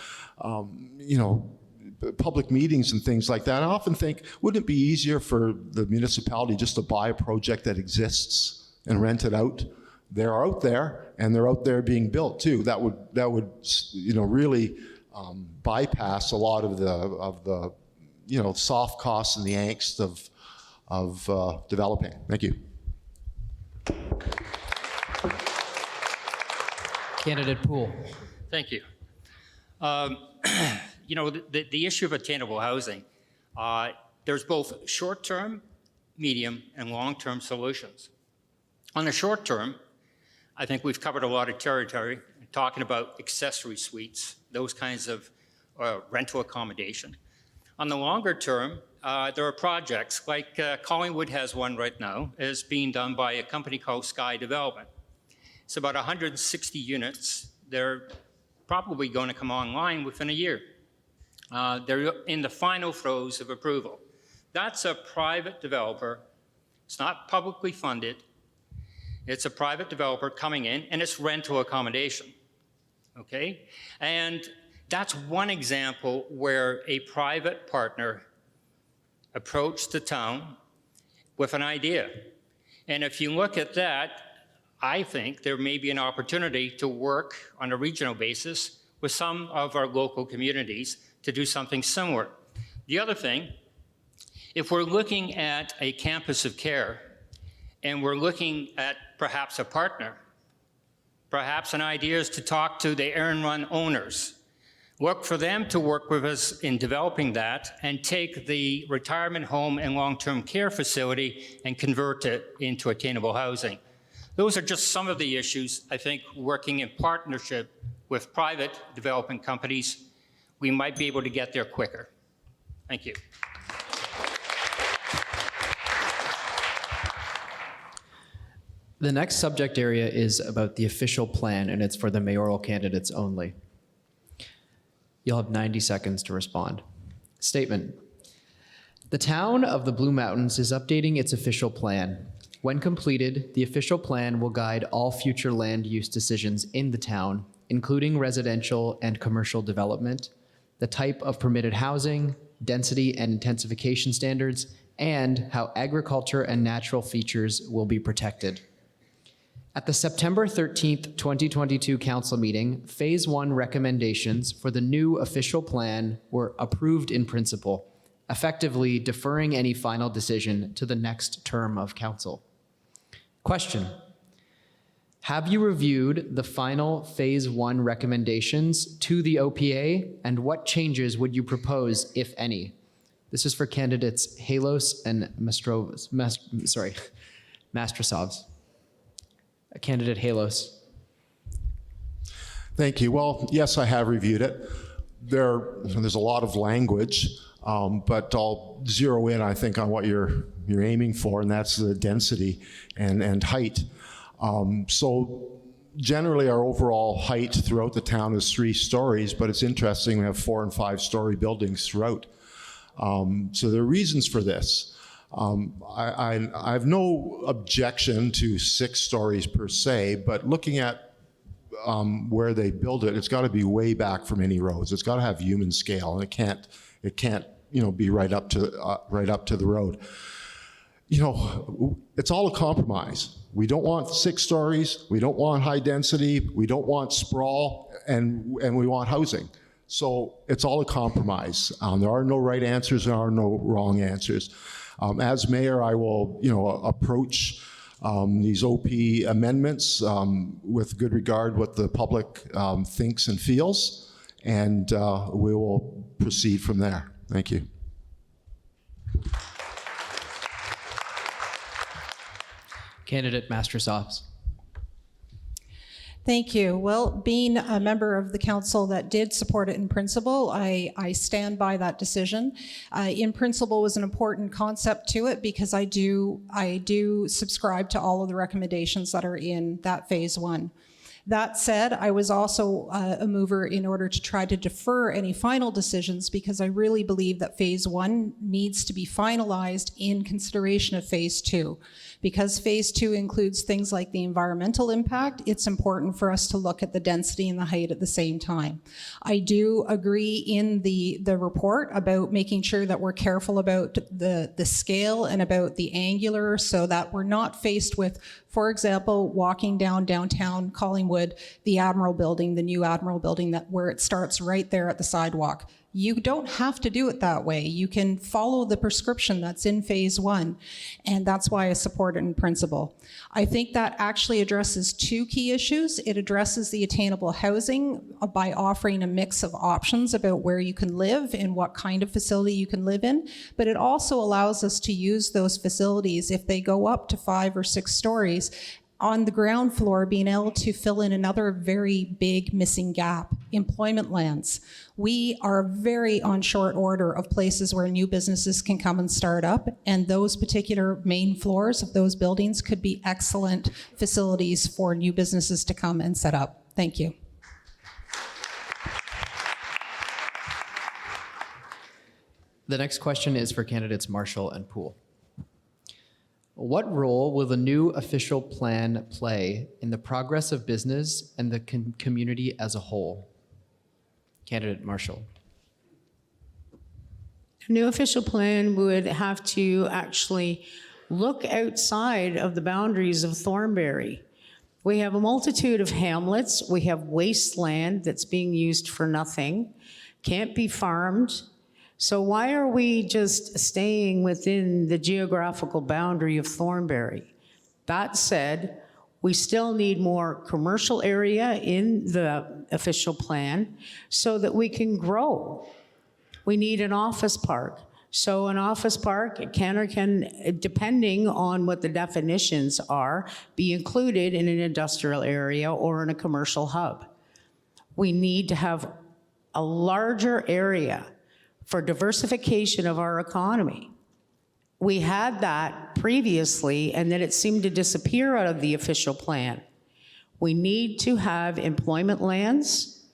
public meetings and things like that. I often think, wouldn't it be easier for the municipality just to buy a project that exists and rent it out? They're out there, and they're out there being built too. That would really bypass a lot of the soft costs and the angst of developing. Thank you. Candidate Poole. Thank you. The issue of attainable housing, there's both short-term, medium, and long-term solutions. On the short term, I think we've covered a lot of territory talking about accessory suites, those kinds of rental accommodation. On the longer term, there are projects like Collingwood has one right now, is being done by a company called Sky Development. It's about 160 units. They're probably going to come online within a year. They're in the final throes of approval. That's a private developer. It's not publicly funded. It's a private developer coming in, and it's rental accommodation, okay? And that's one example where a private partner approached the town with an idea. And if you look at that, I think there may be an opportunity to work on a regional basis with some of our local communities to do something similar. The other thing, if we're looking at a campus of care and we're looking at perhaps a partner, perhaps an idea is to talk to the Aaron Run owners, look for them to work with us in developing that and take the retirement home and long-term care facility and convert it into attainable housing. Those are just some of the issues. I think working in partnership with private development companies, we might be able to get there quicker. Thank you. The next subject area is about the official plan, and it's for the mayoral candidates only. You'll have 90 seconds to respond. Statement. The town of the Blue Mountains is updating its official plan. When completed, the official plan will guide all future land use decisions in the town, including residential and commercial development, the type of permitted housing, density and intensification standards, and how agriculture and natural features will be protected. At the September 13th, 2022 council meeting, Phase 1 recommendations for the new official plan were approved in principle, effectively deferring any final decision to the next term of council. Question: have you reviewed the final Phase 1 recommendations to the OPA, and what changes would you propose, if any? This is for candidates Halos and Mastrosovs. Candidate Halos. Thank you. Well, yes, I have reviewed it. There's a lot of language, but I'll zero in, I think, on what you're aiming for, and that's the density and height. So generally, our overall height throughout the town is 3 stories, but it's interesting, we have 4- and 5-story buildings throughout. So there are reasons for this. I have no objection to 6 stories per se, but looking at where they build it, it's got to be way back from any roads. It's got to have human scale, and it can't be right up to the road. It's all a compromise. We don't want 6 stories. We don't want high density. We don't want sprawl, and we want housing. So it's all a compromise. There are no right answers. There are no wrong answers. As mayor, I will, approach these OP amendments with good regard what the public thinks and feels, and we will proceed from there. Thank you. Candidate Mastrosovs. Thank you. Well, being a member of the council that did support it in principle, I stand by that decision. In principle was an important concept to it because I do subscribe to all of the recommendations that are in that Phase 1. That said, I was also a mover in order to try to defer any final decisions because I really believe that Phase 1 needs to be finalized in consideration of Phase 2. Because Phase 2 includes things like the environmental impact, it's important for us to look at the density and the height at the same time. I do agree in the report about making sure that we're careful about the scale and about the angular so that we're not faced with, for example, walking down downtown Collingwood, the Admiral Building, the new Admiral Building, where it starts right there at the sidewalk. You don't have to do it that way. You can follow the prescription that's in Phase 1, and that's why I support it in principle. I think that actually addresses 2 key issues. It addresses the attainable housing by offering a mix of options about where you can live and what kind of facility you can live in, but it also allows us to use those facilities if they go up to 5 or 6 stories on the ground floor, being able to fill in another very big missing gap, employment lands. We are very on short order of places where new businesses can come and start up, and those particular main floors of those buildings could be excellent facilities for new businesses to come and set up. Thank you. The next question is for candidates Marshall and Poole. What role will the new official plan play in the progress of business and the community as a whole? Candidate Marshall. A new official plan would have to actually look outside of the boundaries of Thornbury. We have a multitude of hamlets. We have wasteland that's being used for nothing, can't be farmed. So why are we just staying within the geographical boundary of Thornbury? That said, we still need more commercial area in the official plan so that we can grow. We need an office park. So an office park can or can, depending on what the definitions are, be included in an industrial area or in a commercial hub. We need to have a larger area for diversification of our economy. We had that previously, and then it seemed to disappear out of the official plan. We need to have employment lands,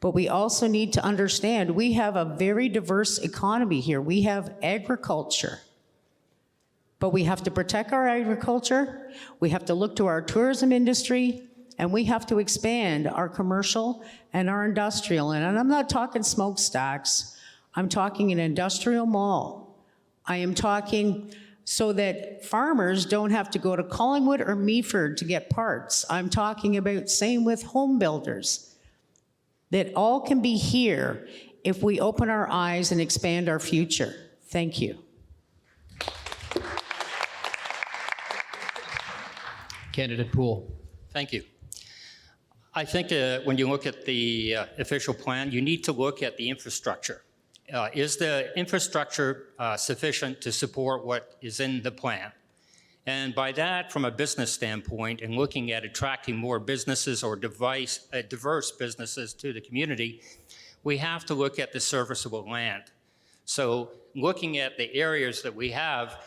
but we also need to understand we have a very diverse economy here. We have agriculture, but we have to protect our agriculture. We have to look to our tourism industry, and we have to expand our commercial and our industrial. And I'm not talking smokestacks. I'm talking an industrial mall. I am talking so that farmers don't have to go to Collingwood or Meaford to get parts. I'm talking about same with home builders. That all can be here if we open our eyes and expand our future. Thank you. Candidate Poole. Thank you. I think when you look at the official plan, you need to look at the infrastructure. Is the infrastructure sufficient to support what is in the plan? And by that, from a business standpoint, and looking at attracting more businesses or diverse businesses to the community, we have to look at the serviceable land. So looking at the areas that we have,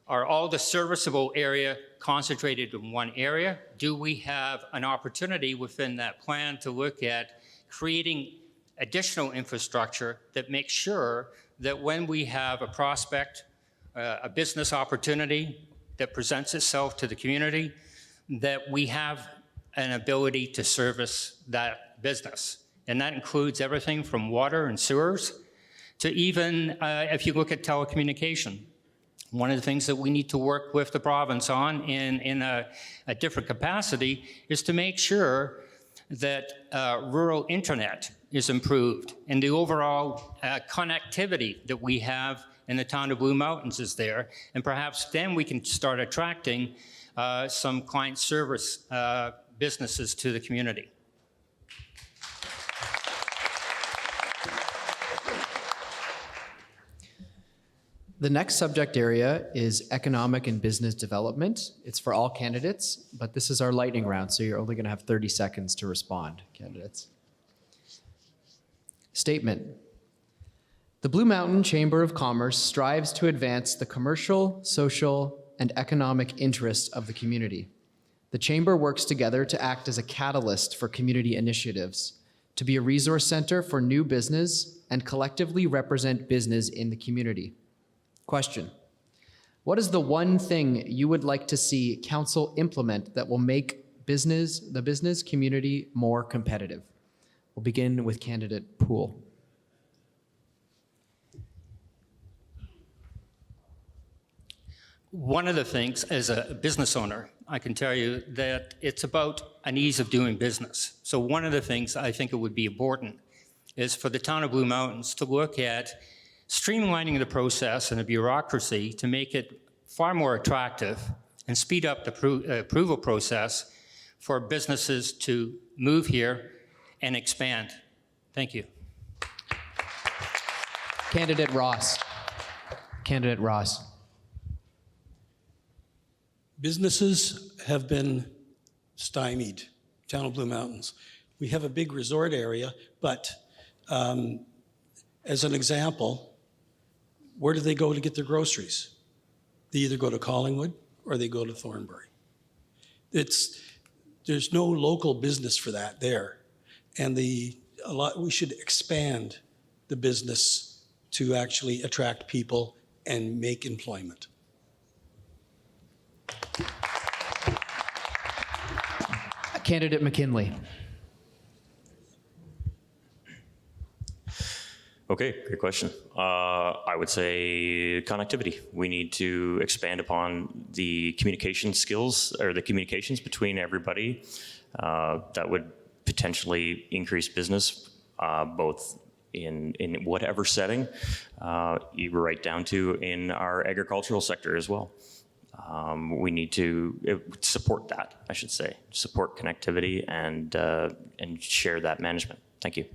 are all the serviceable area concentrated in one area? Do we have an opportunity within that plan to look at creating additional infrastructure that makes sure that when we have a prospect, a business opportunity that presents itself to the community, that we have an ability to service that business. And that includes everything from water and sewers to even, if you look at telecommunication. One of the things that we need to work with the province on in a different capacity is to make sure that rural internet is improved and the overall connectivity that we have in the town of Blue Mountains is there. And perhaps then we can start attracting some client service businesses to the community. The next subject area is economic and business development. It's for all candidates, but this is our lightning round, so you're only going to have 30 seconds to respond, candidates. Statement. The Blue Mountain Chamber of Commerce strives to advance the commercial, social, and economic interests of the community. The Chamber works together to act as a catalyst for community initiatives, to be a resource center for new business, and collectively represent business in the community. Question. What is the one thing you would like to see council implement that will make the business community more competitive? We'll begin with candidate Poole. One of the things, as a business owner, I can tell you that it's about an ease of doing business. So one of the things I think it would be important is for the town of Blue Mountains to look at streamlining the process and the bureaucracy to make it far more attractive and speed up the approval process for businesses to move here and expand. Thank you. Candidate Ross. Candidate Ross. Businesses have been stymied, town of Blue Mountains. We have a big resort area, but as an example, where do they go to get their groceries? They either go to Collingwood or they go to Thornbury. There's no local business for that there. And we should expand the business to actually attract people and make employment. Candidate McKinley. Okay, great question. I would say connectivity. We need to expand upon the communication skills or the communications between everybody. That would potentially increase business, both in whatever setting, right down to in our agricultural sector as well. We need to support that, I should say, support connectivity and share that management. Thank you.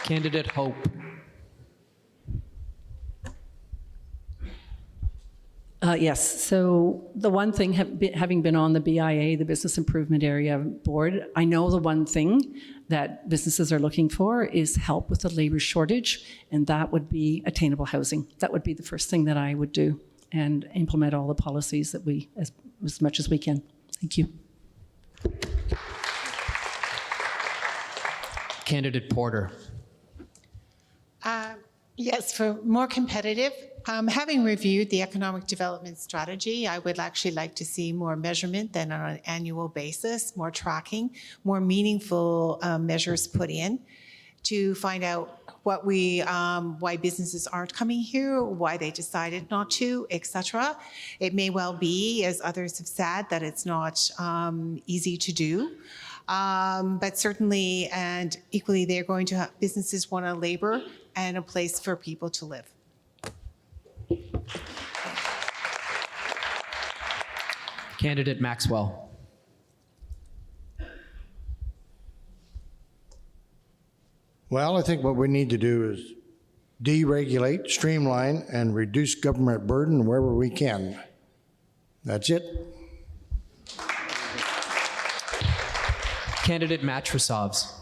Candidate Hope. Yes, so the one thing, having been on the BIA, the Business Improvement Area Board, I know the one thing that businesses are looking for is help with the labor shortage, and that would be attainable housing. That would be the first thing that I would do and implement all the policies that we, as much as we can. Thank you. Candidate Porter. Yes, for more competitive, having reviewed the economic development strategy, I would actually like to see more measurement than on an annual basis, more tracking, more meaningful measures put in to find out what why businesses aren't coming here, why they decided not to, etc. It may well be, as others have said, that it's not easy to do. But certainly and equally, they're going to have businesses want a labor and a place for people to live. Candidate Maxwell. Well, I think what we need to do is deregulate, streamline, and reduce government burden wherever we can. That's it. Candidate Matrosovs.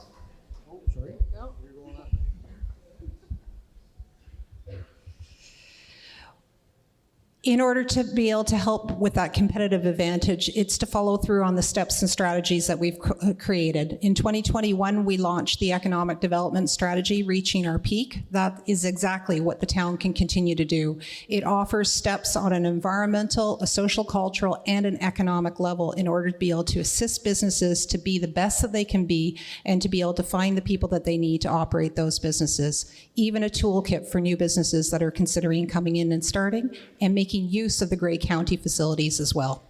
In order to be able to help with that competitive advantage, it's to follow through on the steps and strategies that we've created. In 2021, we launched the economic development strategy, Reaching Our Peak. That is exactly what the town can continue to do. It offers steps on an environmental, a social, cultural, and an economic level in order to be able to assist businesses to be the best that they can be and to be able to find the people that they need to operate those businesses. Even a toolkit for new businesses that are considering coming in and starting, and making use of the Grey County facilities as well.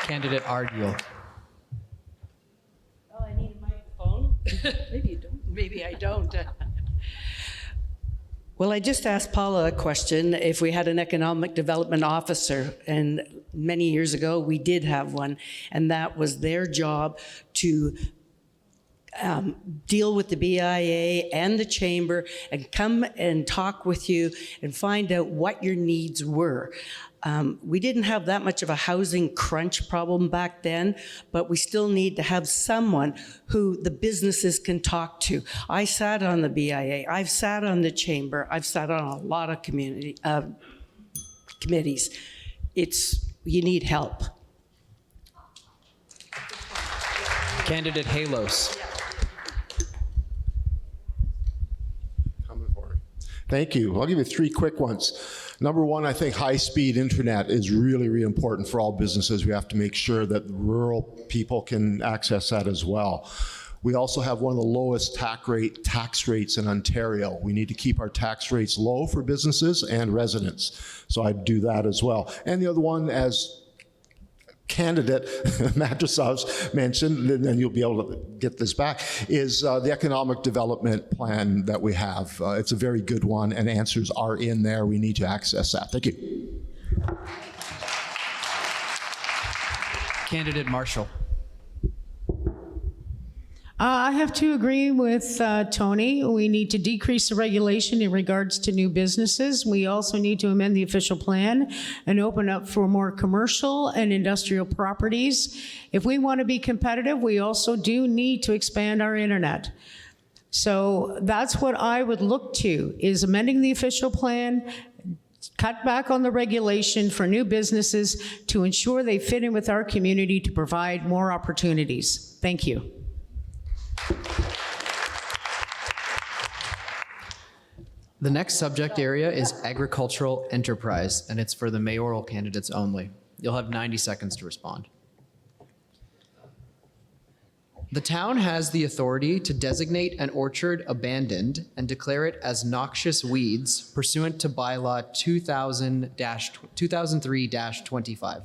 Candidate Ardiel. Oh, I need a microphone. Maybe you don't. Maybe I don't. Well, I just asked Paula a question if we had an economic development officer, and many years ago we did have one, and that was their job to deal with the BIA and the chamber and come and talk with you and find out what your needs were. We didn't have that much of a housing crunch problem back then, but we still need to have someone who the businesses can talk to. I sat on the BIA, I've sat on the chamber, I've sat on a lot of committees. You need help. Candidate Halos. Thank you. I'll give you 3 quick ones. Number one, I think high-speed internet is really, really important for all businesses. We have to make sure that rural people can access that as well. We also have one of the lowest tax rates in Ontario. We need to keep our tax rates low for businesses and residents. So I'd do that as well. And the other one, as candidate Matrosovs mentioned, and you'll be able to get this back, is the economic development plan that we have. It's a very good one, and answers are in there. We need to access that. Thank you. Candidate Marshall. I have to agree with Tony. We need to decrease the regulation in regards to new businesses. We also need to amend the official plan and open up for more commercial and industrial properties. If we want to be competitive, we also do need to expand our internet. So that's what I would look to, is amending the official plan, cut back on the regulation for new businesses to ensure they fit in with our community to provide more opportunities. Thank you. The next subject area is agricultural enterprise, and it's for the mayoral candidates only. You'll have 90 seconds to respond. The town has the authority to designate an orchard abandoned and declare it as noxious weeds pursuant to bylaw 2003-25.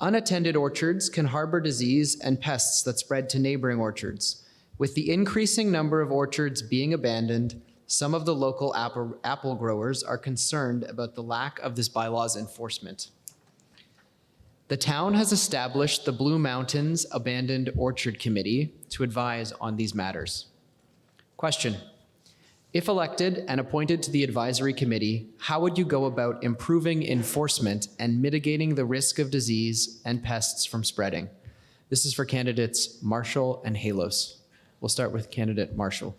Unattended orchards can harbor disease and pests that spread to neighboring orchards. With the increasing number of orchards being abandoned, some of the local apple growers are concerned about the lack of this bylaw's enforcement. The town has established the Blue Mountains Abandoned Orchard Committee to advise on these matters. Question: if elected and appointed to the advisory committee, how would you go about improving enforcement and mitigating the risk of disease and pests from spreading? This is for candidates Marshall and Halos. We'll start with candidate Marshall.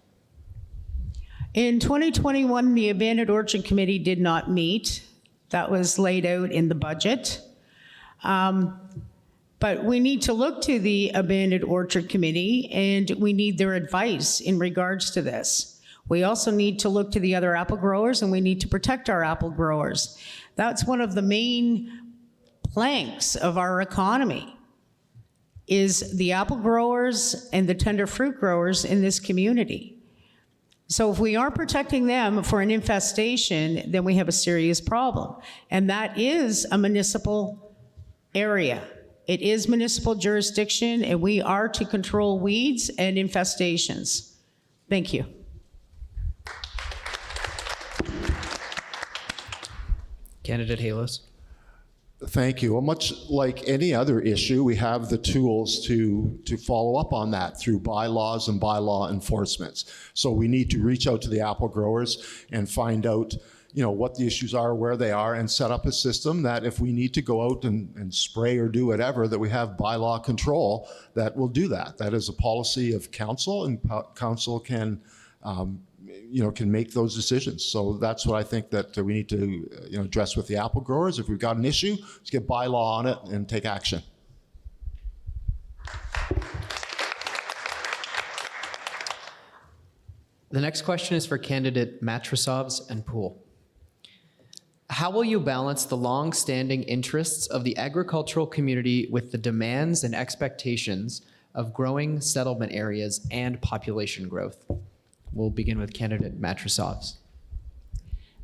In 2021, the Abandoned Orchard Committee did not meet. That was laid out in the budget. But we need to look to the Abandoned Orchard Committee, and we need their advice in regards to this. We also need to look to the other apple growers, and we need to protect our apple growers. That's one of the main planks of our economy, is the apple growers and the tender fruit growers in this community. So if we aren't protecting them for an infestation, then we have a serious problem. And that is a municipal area. It is municipal jurisdiction, and we are to control weeds and infestations. Thank you. Candidate Halos. Thank you. Well, much like any other issue, we have the tools to follow up on that through bylaws and bylaw enforcements. So we need to reach out to the apple growers and find out, what the issues are, where they are, and set up a system that if we need to go out and spray or do whatever, that we have bylaw control that will do that. That is a policy of council, and council can can make those decisions. So that's what I think that we need to address with the apple growers. If we've got an issue, let's get bylaw on it and take action. The next question is for candidate Matrasovs and Poole. How will you balance the long-standing interests of the agricultural community with the demands and expectations of growing settlement areas and population growth? We'll begin with candidate Matrasovs.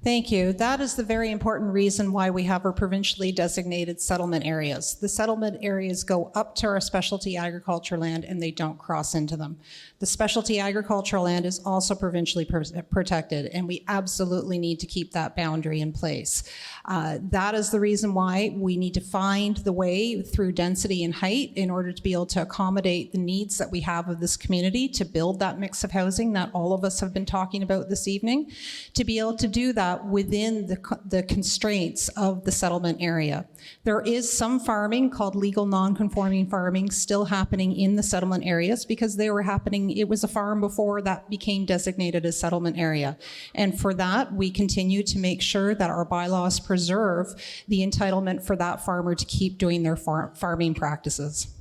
Thank you. That is the very important reason why we have our provincially designated settlement areas. The settlement areas go up to our specialty agriculture land and they don't cross into them. The specialty agricultural land is also provincially protected, and we absolutely need to keep that boundary in place. That is the reason why we need to find the way through density and height in order to be able to accommodate the needs that we have of this community, to build that mix of housing that all of us have been talking about this evening, to be able to do that within the constraints of the settlement area. There is some farming called legal non-conforming farming still happening in the settlement areas because they were happening, it was a farm before that became designated as settlement area. And for that, we continue to make sure that our bylaws preserve the entitlement for that farmer to keep doing their farming practices.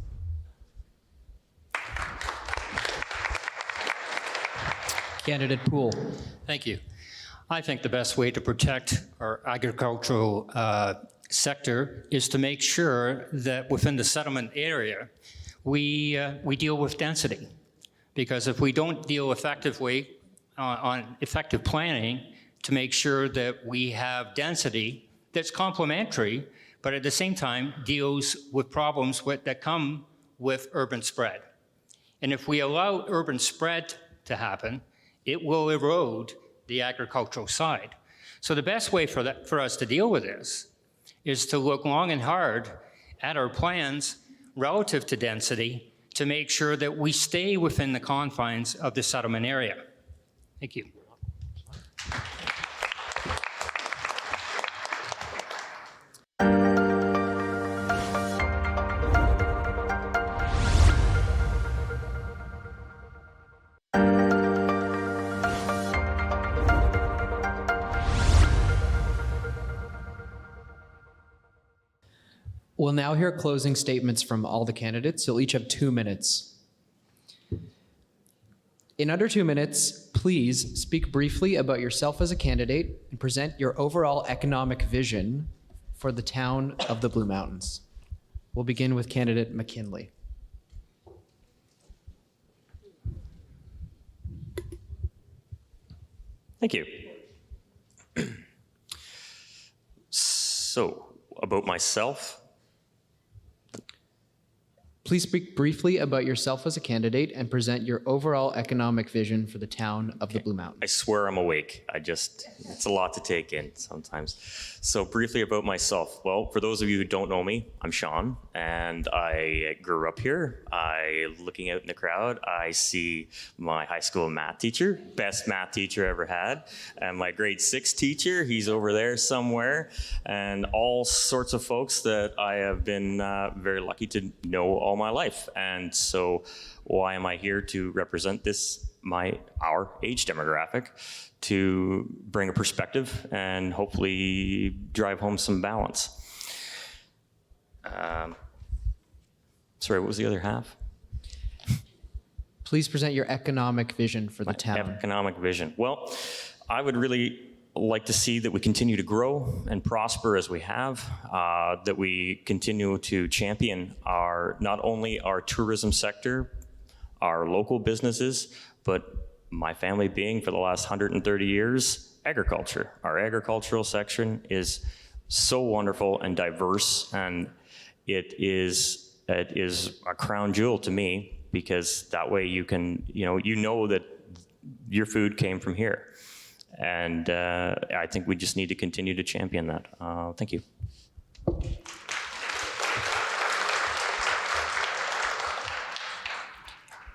Candidate Poole. Thank you. I think the best way to protect our agricultural sector is to make sure that within the settlement area, we deal with density. Because if we don't deal effectively on effective planning to make sure that we have density that's complementary, but at the same time deals with problems that come with urban spread. And if we allow urban spread to happen, it will erode the agricultural side. So the best way for us to deal with this is to look long and hard at our plans relative to density to make sure that we stay within the confines of the settlement area. Thank you. We'll now hear closing statements from all the candidates. You'll each have 2 minutes. In under 2 minutes, please speak briefly about yourself as a candidate and present your overall economic vision for the town of the Blue Mountains. We'll begin with candidate McKinley. Thank you. So, about myself, Please speak briefly about yourself as a candidate and present your overall economic vision for the town of the Blue Mountains. I swear I'm awake. It's a lot to take in sometimes. So briefly about myself. Well, for those of you who don't know me, I'm Sean, and I grew up here. Looking out in the crowd, I see my high school math teacher, best math teacher I ever had, and my grade 6 teacher, he's over there somewhere, and all sorts of folks that I have been very lucky to know all my life. And so why am I here to represent our age demographic, to bring a perspective and hopefully drive home some balance. Sorry, what was the other half? Please present your economic vision for the town. Economic vision. Well, I would really like to see that we continue to grow and prosper as we have, that we continue to champion not only our tourism sector, our local businesses, but my family being for the last 130 years, agriculture. Our agricultural section is so wonderful and diverse, and it is a crown jewel to me, because that way you know that your food came from here. And I think we just need to continue to champion that. Thank you.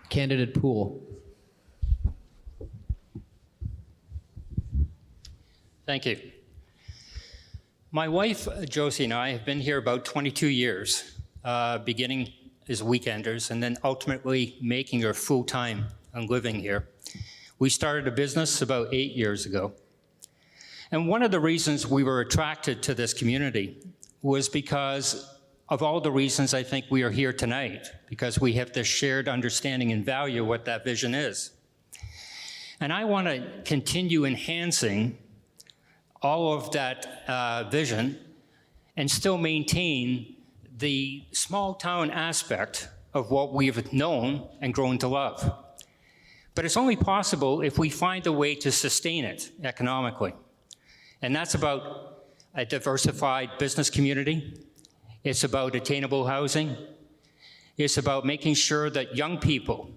Candidate Poole. Thank you. My wife, Josie, and I have been here about 22 years, beginning as weekenders and then ultimately making her full-time and living here. We started a business about 8 years ago. And one of the reasons we were attracted to this community was because of all the reasons I think we are here tonight, because we have this shared understanding and value of what that vision is. And I want to continue enhancing all of that vision and still maintain the small town aspect of what we've known and grown to love. But it's only possible if we find a way to sustain it economically. And that's about a diversified business community. It's about attainable housing. It's about making sure that young people,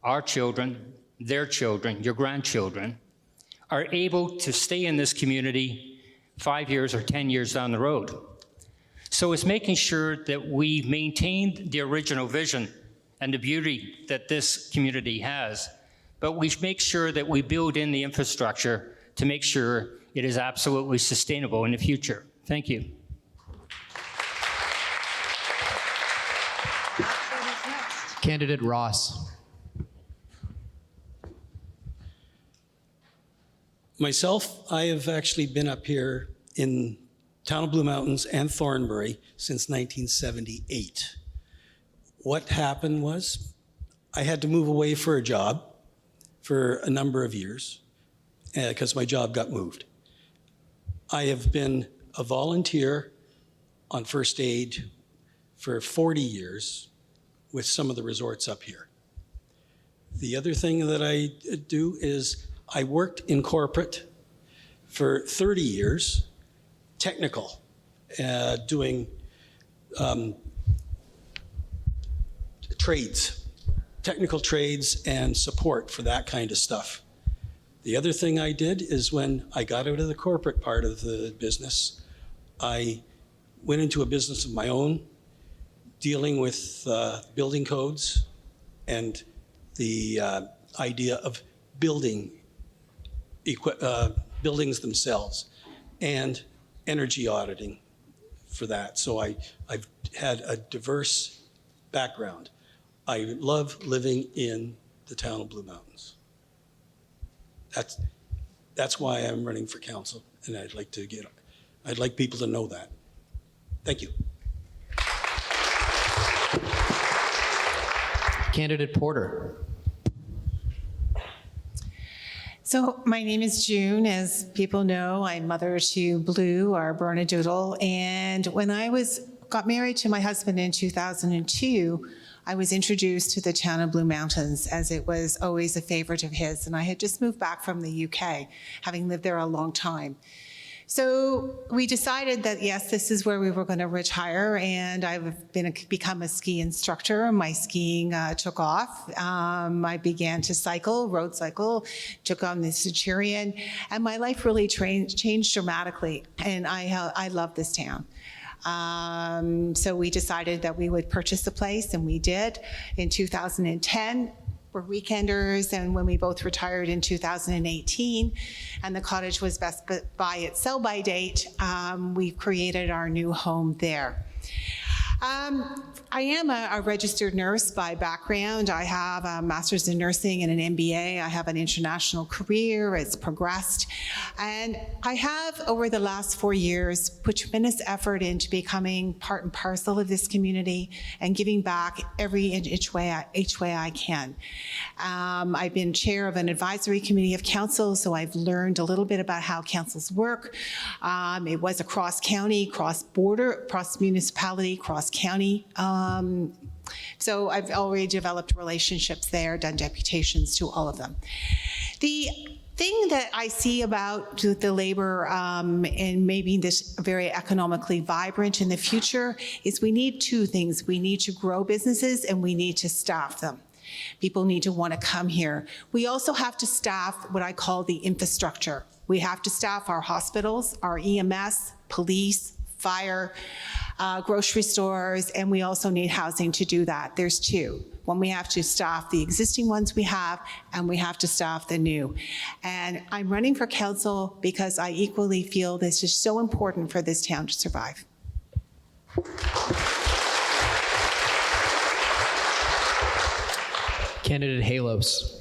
our children, their children, your grandchildren, are able to stay in this community 5 years or 10 years down the road. So it's making sure that we maintain the original vision and the beauty that this community has, but we make sure that we build in the infrastructure to make sure it is absolutely sustainable in the future. Thank you. Candidate Ross. Myself, I have actually been up here in town of Blue Mountains and Thornbury since 1978. What happened was I had to move away for a job for a number of years because my job got moved. I have been a volunteer on first aid for 40 years with some of the resorts up here. The other thing that I do is I worked in corporate for 30 years, technical, doing trades, technical trades and support for that kind of stuff. The other thing I did is when I got out of the corporate part of the business, I went into a business of my own, dealing with building codes and the idea of buildings themselves and energy auditing for that. So I've had a diverse background. I love living in the town of Blue Mountains. That's why I'm running for council, and I'd like people to know that. Thank you. Candidate Porter. So my name is June. As people know, I'm mother to Blue, our Bernedoodle. And when I got married to my husband in 2002, I was introduced to the town of Blue Mountains, as it was always a favorite of his. And I had just moved back from the UK, having lived there a long time. So we decided that, yes, this is where we were going to retire, and I've become a ski instructor. My skiing took off. I began to cycle, road cycle, took on the Centurion, and my life really changed dramatically, and I love this town. So we decided that we would purchase the place, and we did in 2010. We're weekenders, and when we both retired in 2018, and the cottage was best by its sell-by date, we created our new home there. I am a registered nurse by background. I have a master's in nursing and an MBA. I have an international career. It's progressed. And I have, over the last 4 years, put tremendous effort into becoming part and parcel of this community and giving back each way I can. I've been chair of an advisory committee of council, so I've learned a little bit about how councils work. It was across county, cross border, cross municipality, cross county. So I've already developed relationships there, done deputations to all of them. The thing that I see about the labor and making this very economically vibrant in the future is we need two things. We need to grow businesses and we need to staff them. People need to want to come here. We also have to staff what I call the infrastructure. We have to staff our hospitals, our EMS, police, fire, grocery stores, and we also need housing to do that. There's two. One, we have to staff the existing ones we have, and we have to staff the new. And I'm running for council because I equally feel this is so important for this town to survive. Candidate Halos.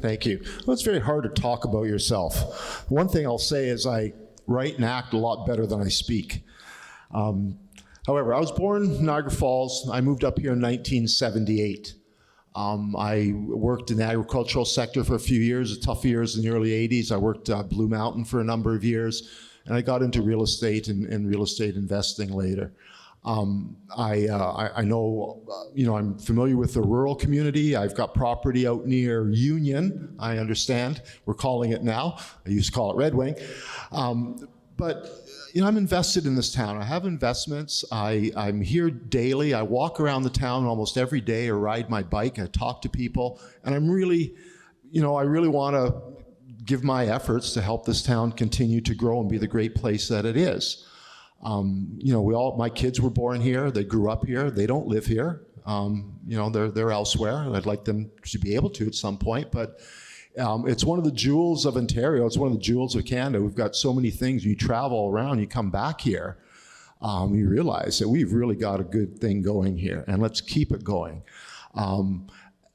Thank you. Well, it's very hard to talk about yourself. One thing I'll say is I write and act a lot better than I speak. However, I was born in Niagara Falls. I moved up here in 1978. I worked in the agricultural sector for a few years, tough years in the early 80s. I worked at Blue Mountain for a number of years, and I got into real estate and real estate investing later. I know, I'm familiar with the rural community. I've got property out near Union, I understand. We're calling it now. I used to call it Red Wing. But I'm invested in this town. I have investments. I'm here daily. I walk around the town almost every day or ride my bike. I talk to people. And I'm really, I really want to give my efforts to help this town continue to grow and be the great place that it is. My kids were born here. They grew up here. They don't live here. They're elsewhere. I'd like them to be able to at some point, but it's one of the jewels of Ontario. It's one of the jewels of Canada. We've got so many things. You travel around, you come back here, you realize that we've really got a good thing going here, and let's keep it going.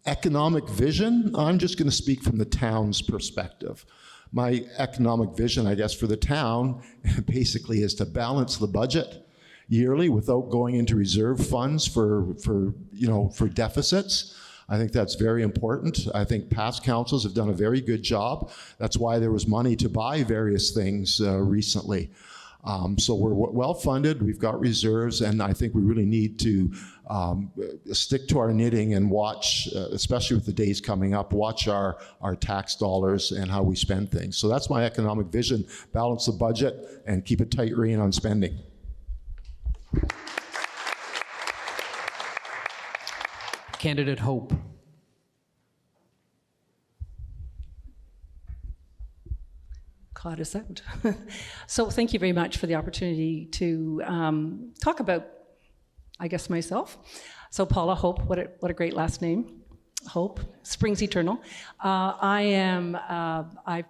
Economic vision, I'm just going to speak from the town's perspective. My economic vision, I guess, for the town basically is to balance the budget yearly without going into reserve funds for deficits. I think that's very important. I think past councils have done a very good job. That's why there was money to buy various things recently. So we're well funded, we've got reserves, and I think we really need to stick to our knitting and watch, especially with the days coming up, watch our tax dollars and how we spend things. So that's my economic vision: balance the budget and keep a tight rein on spending. Candidate Hope. Caught us out. So thank you very much for the opportunity to talk about, I guess, myself. So Paula Hope, what a great last name. Hope, springs eternal. I've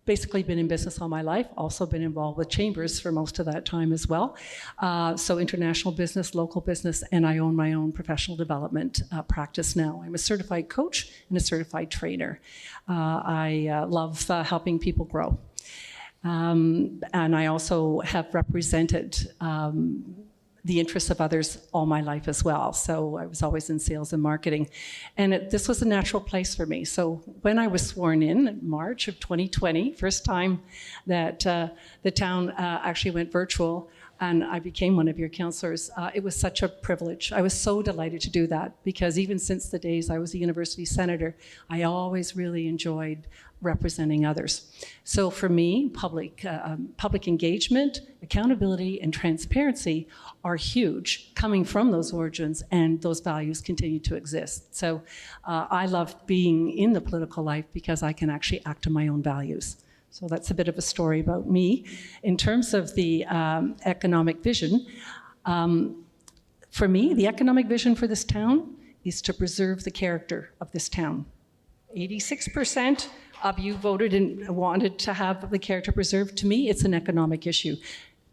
basically been in business all my life, also been involved with chambers for most of that time as well. So international business, local business, and I own my own professional development practice now. I'm a certified coach and a certified trainer. I love helping people grow. And I also have represented the interests of others all my life as well. So I was always in sales and marketing. And this was a natural place for me. So when I was sworn in March of 2020, first time that the town actually went virtual, and I became one of your councillors, it was such a privilege. I was so delighted to do that, because even since the days I was a university senator, I always really enjoyed representing others. So for me, public engagement, accountability, and transparency are huge, coming from those origins, and those values continue to exist. So I love being in the political life because I can actually act on my own values. So that's a bit of a story about me. In terms of the economic vision, for me, the economic vision for this town is to preserve the character of this town. 86% of you voted and wanted to have the character preserved. To me, it's an economic issue.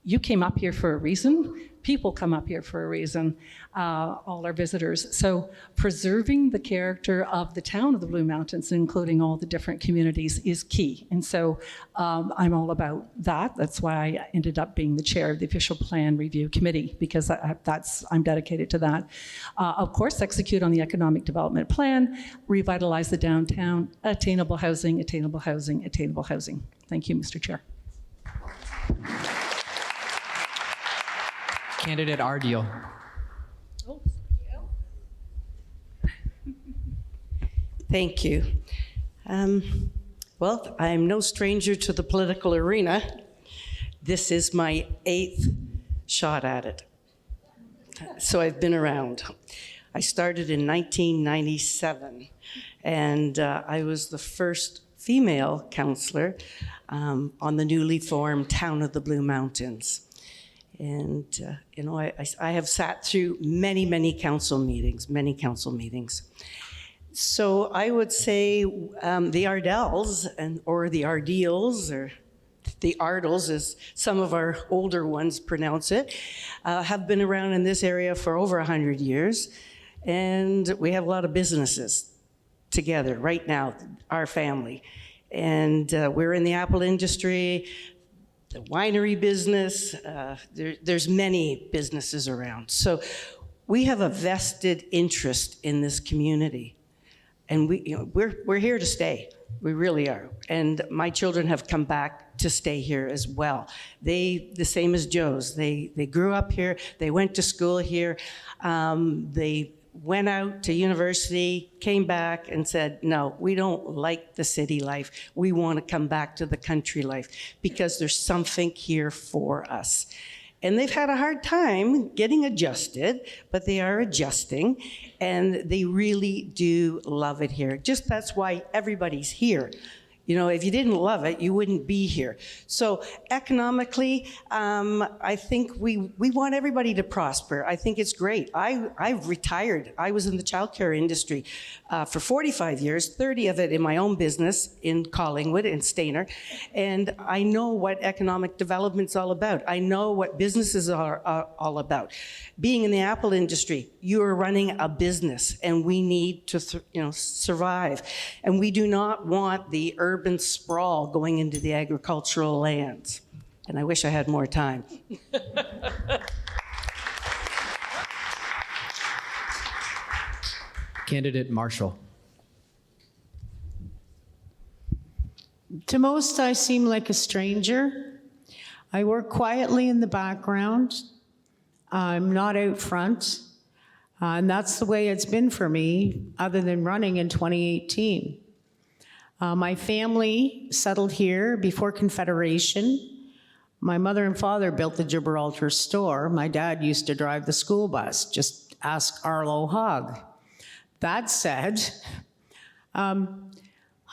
You came up here for a reason. People come up here for a reason, all our visitors. So preserving the character of the town of the Blue Mountains, including all the different communities, is key. And so I'm all about that. That's why I ended up being the chair of the Official Plan Review Committee, because I'm dedicated to that. Of course, execute on the economic development plan, revitalize the downtown, attainable housing, attainable housing, attainable housing. Thank you, Mr. Chair. Candidate Ardiel. Thank you. Well, I'm no stranger to the political arena. This is my 8th shot at it. So I've been around. I started in 1997, and I was the first female councillor on the newly formed town of the Blue Mountains. And, you know, I have sat through many council meetings. So I would say the Ardells, or the Ardeals, or the Ardels, as some of our older ones pronounce it, have been around in this area for over 100 years. And we have a lot of businesses together right now, our family. And we're in the apple industry, the winery business, there's many businesses around. So we have a vested interest in this community. And we're here to stay. We really are. And my children have come back to stay here as well. The same as Joe's. They grew up here. They went to school here. They went out to university, came back and said, no, we don't like the city life. We want to come back to the country life because there's something here for us. And they've had a hard time getting adjusted, but they are adjusting, and they really do love it here. Just that's why everybody's here. You know, if you didn't love it, you wouldn't be here. So economically, I think we want everybody to prosper. I think it's great. I've retired. I was in the childcare industry for 45 years, 30 of it in my own business in Collingwood and Stayner. And I know what economic development's all about. I know what businesses are all about. Being in the apple industry, you are running a business, and we need to survive. And we do not want the urban sprawl going into the agricultural lands. And I wish I had more time. Candidate Marshall. To most, I seem like a stranger. I work quietly in the background. I'm not out front. And that's the way it's been for me, other than running in 2018. My family settled here before Confederation. My mother and father built the Gibraltar store. My dad used to drive the school bus. Just ask Arlo Hogg. That said, I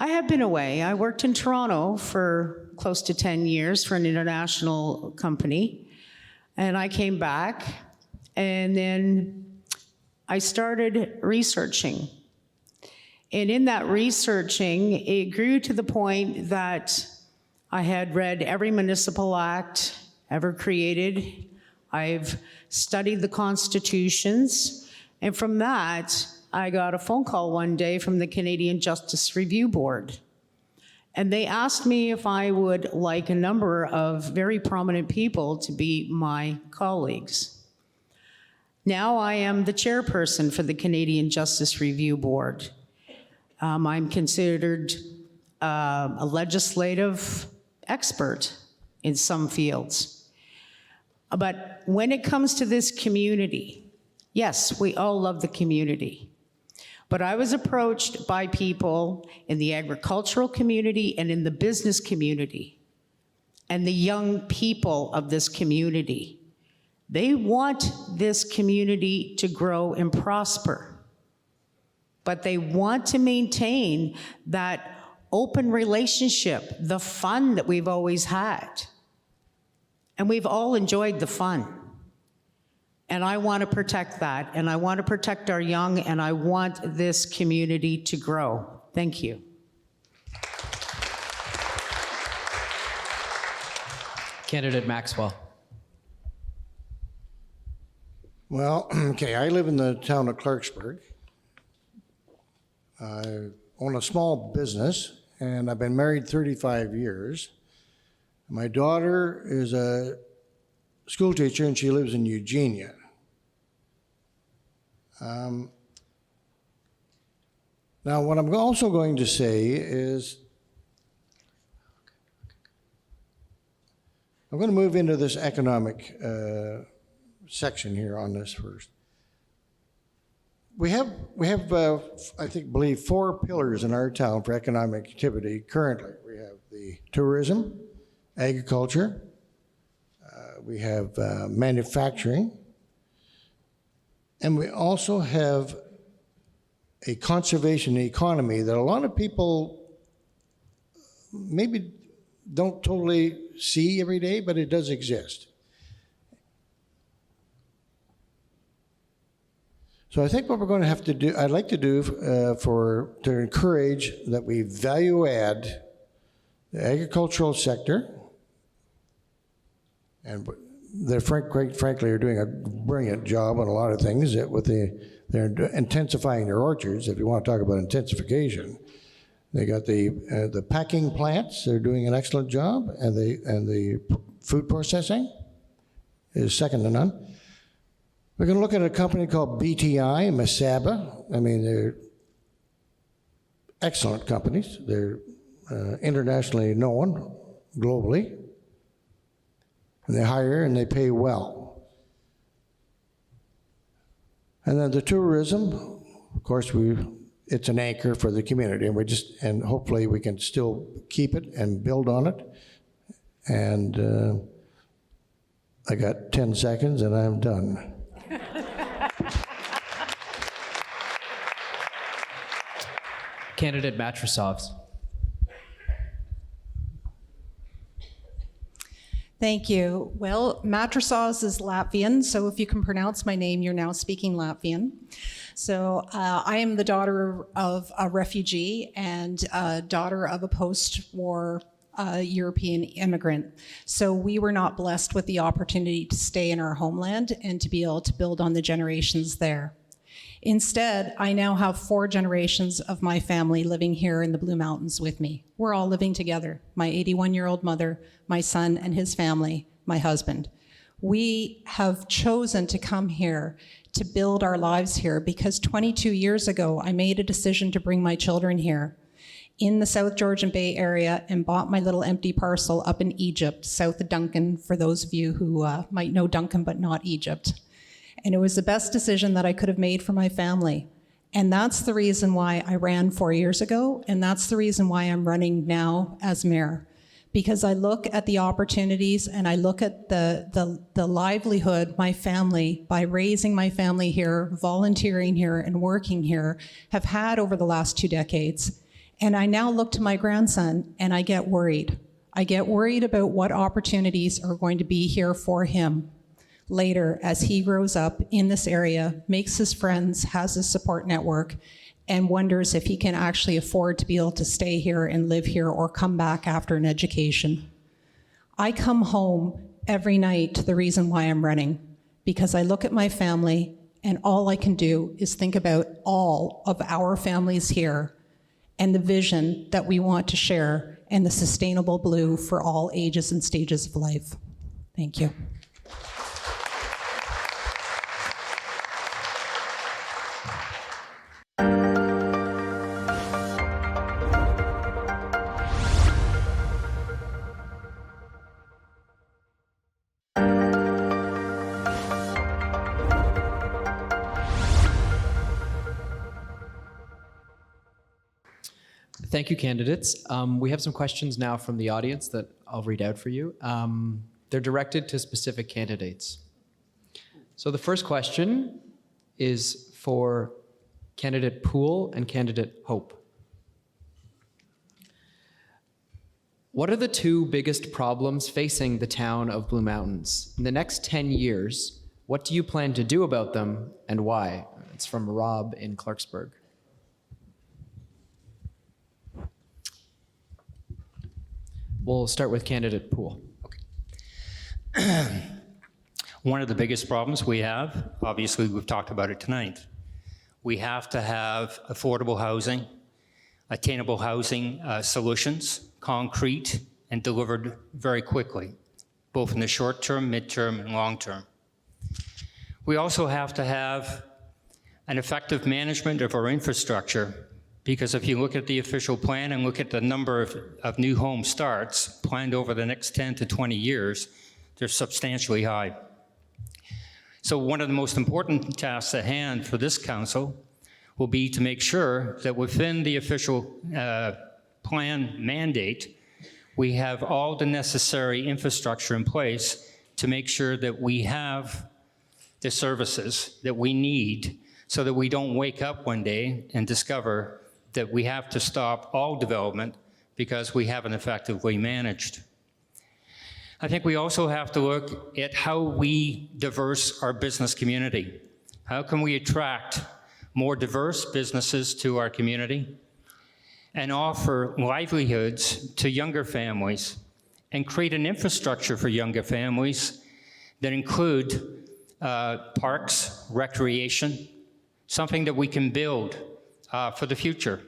have been away. I worked in Toronto for close to 10 years for an international company. And I came back, and then I started researching. And in that researching, it grew to the point that I had read every municipal act ever created. I've studied the constitutions. And from that, I got a phone call one day from the Canadian Justice Review Board. And they asked me if I would like a number of very prominent people to be my colleagues. Now I am the chairperson for the Canadian Justice Review Board. I'm considered a legislative expert in some fields. But when it comes to this community, yes, we all love the community. But I was approached by people in the agricultural community and in the business community and the young people of this community. They want this community to grow and prosper, but they want to maintain that open relationship, the fun that we've always had. And we've all enjoyed the fun. And I want to protect that, and I want to protect our young, and I want this community to grow. Thank you. Candidate Maxwell. Well, okay, I live in the town of Clarksburg. I own a small business, and I've been married 35 years. My daughter is a school teacher, and she lives in Eugenia. Now, what I'm also going to say is, I'm going to move into this economic section here on this first. We have I believe 4 pillars in our town for economic activity currently. We have the tourism, agriculture, we have manufacturing, and we also have a conservation economy that a lot of people maybe don't totally see every day, but it does exist. So I think what we're going to have to do, I'd like to do to encourage that we value add the agricultural sector, and they're quite frankly are doing a brilliant job on a lot of things with they're intensifying their orchards. If you want to talk about intensification, they got the packing plants. They're doing an excellent job, and the food processing is second to none. We're going to look at a company called BTI, Mesaba. I mean, they're excellent companies. They're internationally known, globally. And they hire and they pay well. And then the tourism, of course, it's an anchor for the community, and hopefully we can still keep it and build on it. And I got 10 seconds and I'm done. Candidate Matrosovs. Thank you. Well, Matrosovs is Latvian, so if you can pronounce my name, you're now speaking Latvian. So I am the daughter of a refugee and daughter of a post-war European immigrant. So we were not blessed with the opportunity to stay in our homeland and to be able to build on the generations there. Instead, I now have 4 generations of my family living here in the Blue Mountains with me. We're all living together. My 81-year-old mother, my son and his family, my husband. We have chosen to come here to build our lives here because 22 years ago, I made a decision to bring my children here in the South Georgian Bay area and bought my little empty parcel up in Egypt, south of Duncan, for those of you who might know Duncan but not Egypt. And it was the best decision that I could have made for my family. And that's the reason why I ran 4 years ago, and that's the reason why I'm running now as mayor. Because I look at the opportunities and I look at the livelihood my family, by raising my family here, volunteering here, and working here, have had over the last 2 decades. And I now look to my grandson and I get worried. I get worried about what opportunities are going to be here for him later as he grows up in this area, makes his friends, has his support network, and wonders if he can actually afford to be able to stay here and live here or come back after an education. I come home every night to the reason why I'm running, because I look at my family and all I can do is think about all of our families here and the vision that we want to share and the sustainable blue for all ages and stages of life. Thank you. Thank you, candidates. We have some questions now from the audience that I'll read out for you. They're directed to specific candidates. So the first question is for candidate Poole and candidate Hope. What are the two biggest problems facing the town of Blue Mountains? In the next 10 years, what do you plan to do about them and why? It's from Rob in Clarksburg. We'll start with candidate Poole. One of the biggest problems we have, obviously we've talked about it tonight, we have to have affordable housing, attainable housing solutions, concrete and delivered very quickly, both in the short term, midterm, and long term. We also have to have an effective management of our infrastructure, because if you look at the official plan and look at the number of new home starts planned over the next 10 to 20 years, they're substantially high. So one of the most important tasks at hand for this council will be to make sure that within the official plan mandate, we have all the necessary infrastructure in place to make sure that we have the services that we need so that we don't wake up one day and discover that we have to stop all development because we haven't effectively managed. I think we also have to look at how we diverse our business community. How can we attract more diverse businesses to our community and offer livelihoods to younger families and create an infrastructure for younger families that include parks, recreation, something that we can build for the future.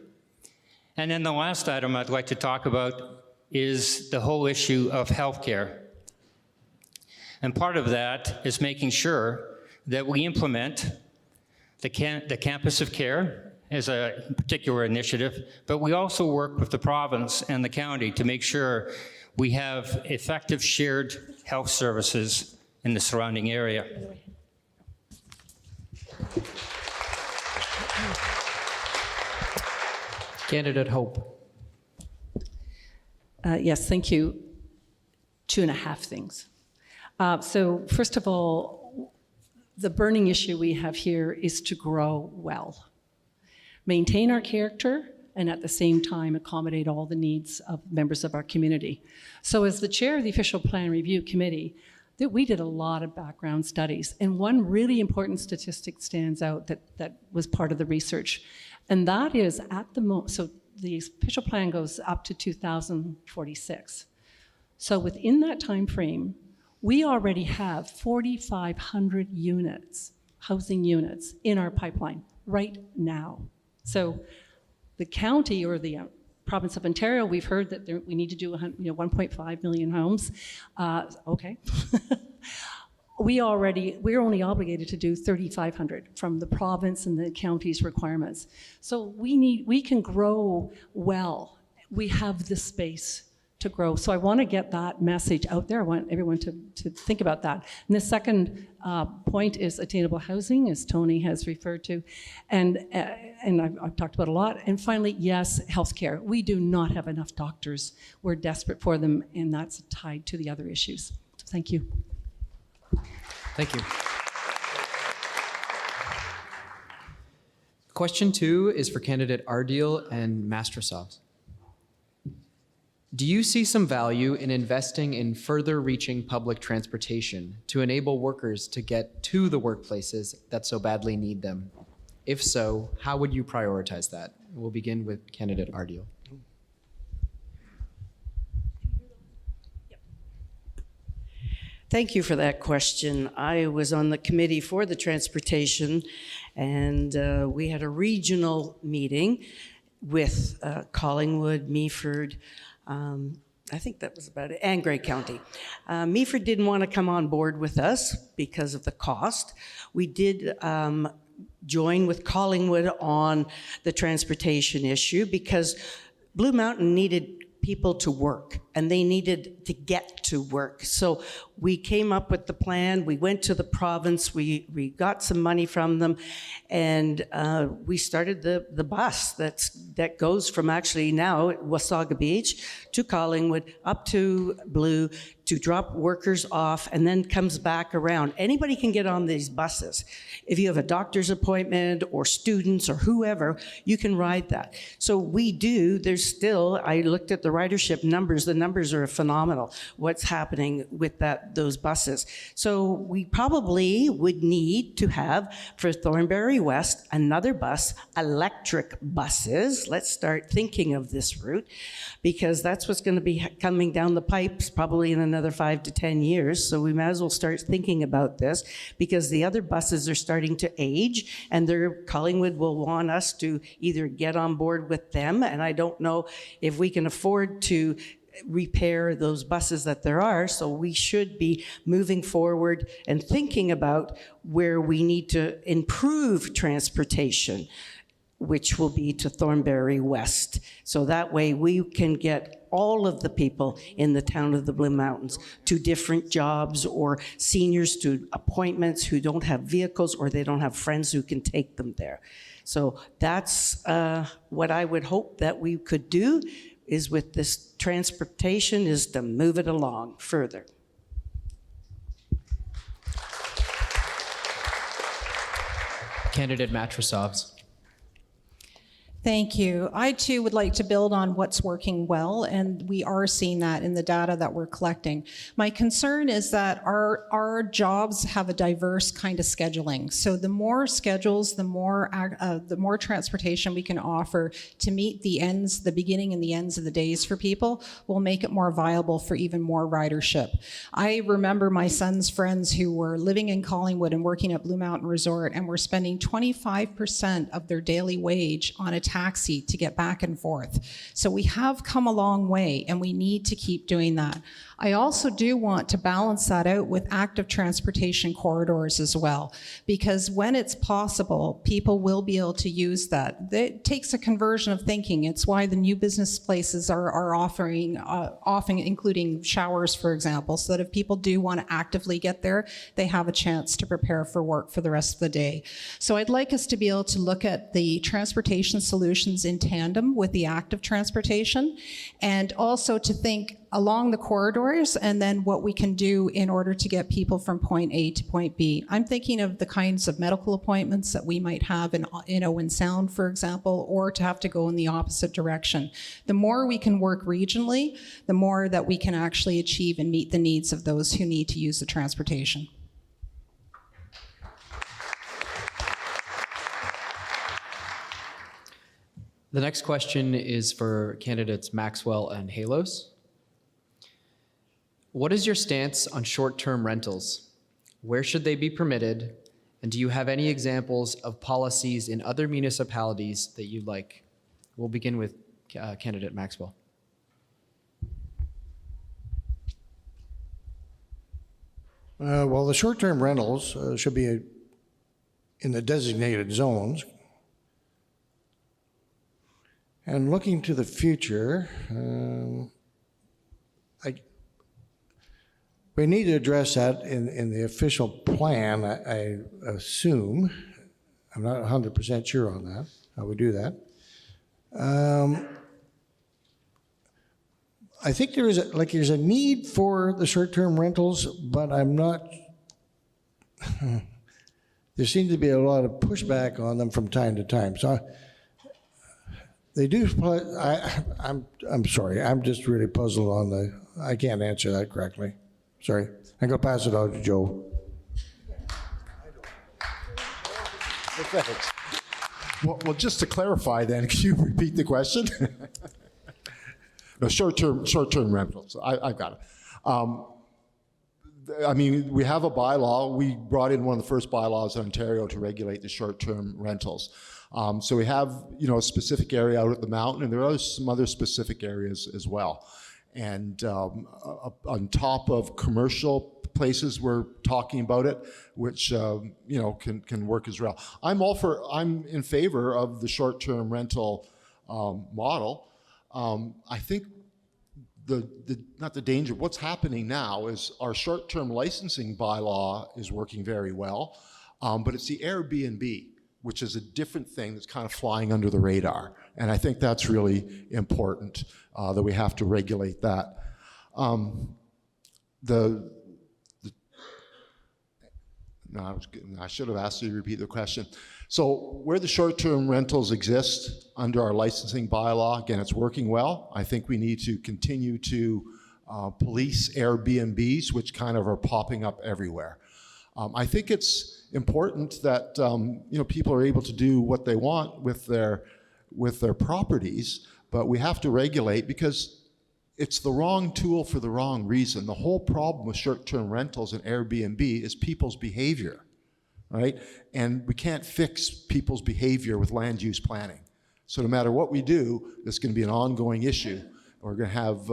And then the last item I'd like to talk about is the whole issue of healthcare. And part of that is making sure that we implement the Campus of Care as a particular initiative, but we also work with the province and the county to make sure we have effective shared health services in the surrounding area. Candidate Hope. Yes, thank you. 2.5 things. So first of all, the burning issue we have here is to grow well, maintain our character, and at the same time accommodate all the needs of members of our community. So as the chair of the Official Plan Review Committee, we did a lot of background studies, and one really important statistic stands out that was part of the research, and that is at the moment, so the official plan goes up to 2046. So within that time frame, we already have 4,500 units, housing units, in our pipeline right now. So the county or the province of Ontario, we've heard that we need to do 1.5 million homes. Okay. We're only obligated to do 3,500 from the province and the county's requirements. So we can grow well. We have the space to grow. So I want to get that message out there. I want everyone to think about that. And the second point is attainable housing, as Tony has referred to, and I've talked about a lot. And finally, yes, healthcare. We do not have enough doctors. We're desperate for them, and that's tied to the other issues. So thank you. Thank you. Question 2 is for candidate Ardeel and Mastrosov. Do you see some value in investing in further reaching public transportation to enable workers to get to the workplaces that so badly need them? If so, how would you prioritize that? We'll begin with candidate Ardeel. Thank you for that question. I was on the committee for the transportation, and we had a regional meeting with Collingwood, Meaford, I think that was about it, and Grey County. Meaford didn't want to come on board with us because of the cost. We did join with Collingwood on the transportation issue because Blue Mountain needed people to work, and they needed to get to work. So we came up with the plan. We went to the province. We got some money from them, and we started the bus that goes from actually now Wasaga Beach to Collingwood up to Blue to drop workers off, and then comes back around. Anybody can get on these buses. If you have a doctor's appointment or students or whoever, you can ride that. So we do, there's still, I looked at the ridership numbers, the numbers are phenomenal, what's happening with those buses. So we probably would need to have, for Thornbury West, another bus, electric buses. Let's start thinking of this route, because that's what's going to be coming down the pipes probably in another 5 to 10 years. So we might as well start thinking about this, because the other buses are starting to age, and Collingwood will want us to either get on board with them, and I don't know if we can afford to repair those buses that there are. So we should be moving forward and thinking about where we need to improve transportation, which will be to Thornbury West. So that way we can get all of the people in the town of the Blue Mountains to different jobs, or seniors to appointments who don't have vehicles or they don't have friends who can take them there. So that's what I would hope that we could do, is with this transportation, is to move it along further. Candidate Matrosovs. Thank you. I too would like to build on what's working well, and we are seeing that in the data that we're collecting. My concern is that our jobs have a diverse kind of scheduling. So the more schedules, the more transportation we can offer to meet the beginning and the ends of the days for people will make it more viable for even more ridership. I remember my son's friends who were living in Collingwood and working at Blue Mountain Resort and were spending 25% of their daily wage on a taxi to get back and forth. So we have come a long way, and we need to keep doing that. I also do want to balance that out with active transportation corridors as well, because when it's possible, people will be able to use that. It takes a conversion of thinking. It's why the new business places are offering, often including showers, for example, so that if people do want to actively get there, they have a chance to prepare for work for the rest of the day. So I'd like us to be able to look at the transportation solutions in tandem with the active transportation, and also to think along the corridors and then what we can do in order to get people from point A to point B. I'm thinking of the kinds of medical appointments that we might have in Owen Sound, for example, or to have to go in the opposite direction. The more we can work regionally, the more that we can actually achieve and meet the needs of those who need to use the transportation. The next question is for candidates Maxwell and Halos. What is your stance on short-term rentals? Where should they be permitted? And do you have any examples of policies in other municipalities that you like? We'll begin with candidate Maxwell. Well, the short-term rentals should be in the designated zones. And looking to the future, we need to address that in the official plan, I assume. I'm not 100% sure on that, how we do that. I think there's a need for the short-term rentals, but I'm not, there seems to be a lot of pushback on them from time to time. So they do, I'm sorry, I'm just really puzzled on I can't answer that correctly. Sorry, I'm going to pass it on to Joe. Well, just to clarify then, can you repeat the question? No, short-term rentals. I've got it. I mean, we have a bylaw. We brought in one of the first bylaws in Ontario to regulate the short-term rentals. So we have, a specific area out at the mountain, and there are some other specific areas as well. And on top of commercial places, we're talking about it, which can work as well. I'm in favor of the short-term rental model. I think not the danger, what's happening now is our short-term licensing bylaw is working very well, but it's the Airbnb, which is a different thing that's kind of flying under the radar. And I think that's really important, that we have to regulate that. I should have asked you to repeat the question. So where the short-term rentals exist under our licensing bylaw, again, it's working well. I think we need to continue to police Airbnbs, which kind of are popping up everywhere. I think it's important that people are able to do what they want with their properties, but we have to regulate because it's the wrong tool for the wrong reason. The whole problem with short-term rentals and Airbnb is people's behavior, right? And we can't fix people's behavior with land use planning. So no matter what we do, this is going to be an ongoing issue. We're going to have,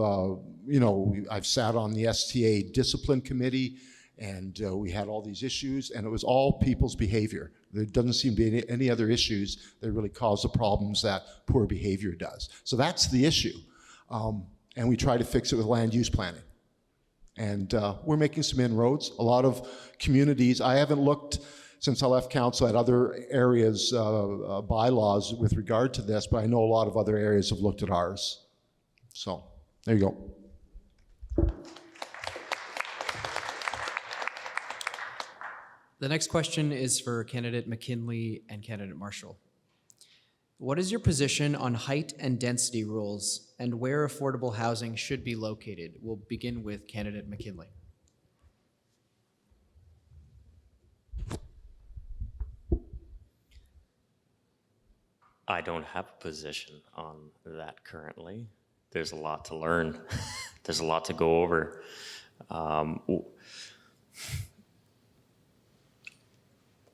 I've sat on the STA discipline committee, and we had all these issues, and it was all people's behavior. There doesn't seem to be any other issues that really cause the problems that poor behavior does. So that's the issue. And we try to fix it with land use planning. And we're making some inroads. A lot of communities, I haven't looked since I left council at other areas' bylaws with regard to this, but I know a lot of other areas have looked at ours. So there you go. The next question is for candidate McKinley and candidate Marshall. What is your position on height and density rules and where affordable housing should be located? We'll begin with candidate McKinley. I don't have a position on that currently. There's a lot to learn. There's a lot to go over.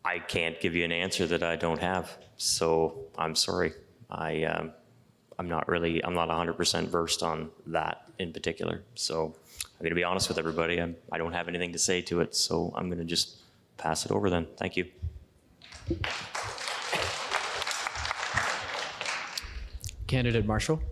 I can't give you an answer that I don't have, so I'm sorry. I'm not 100% versed on that in particular. So I'm gonna be honest with everybody. I don't have anything to say to it, so I'm gonna just pass it over then. Thank you. Candidate Marshall.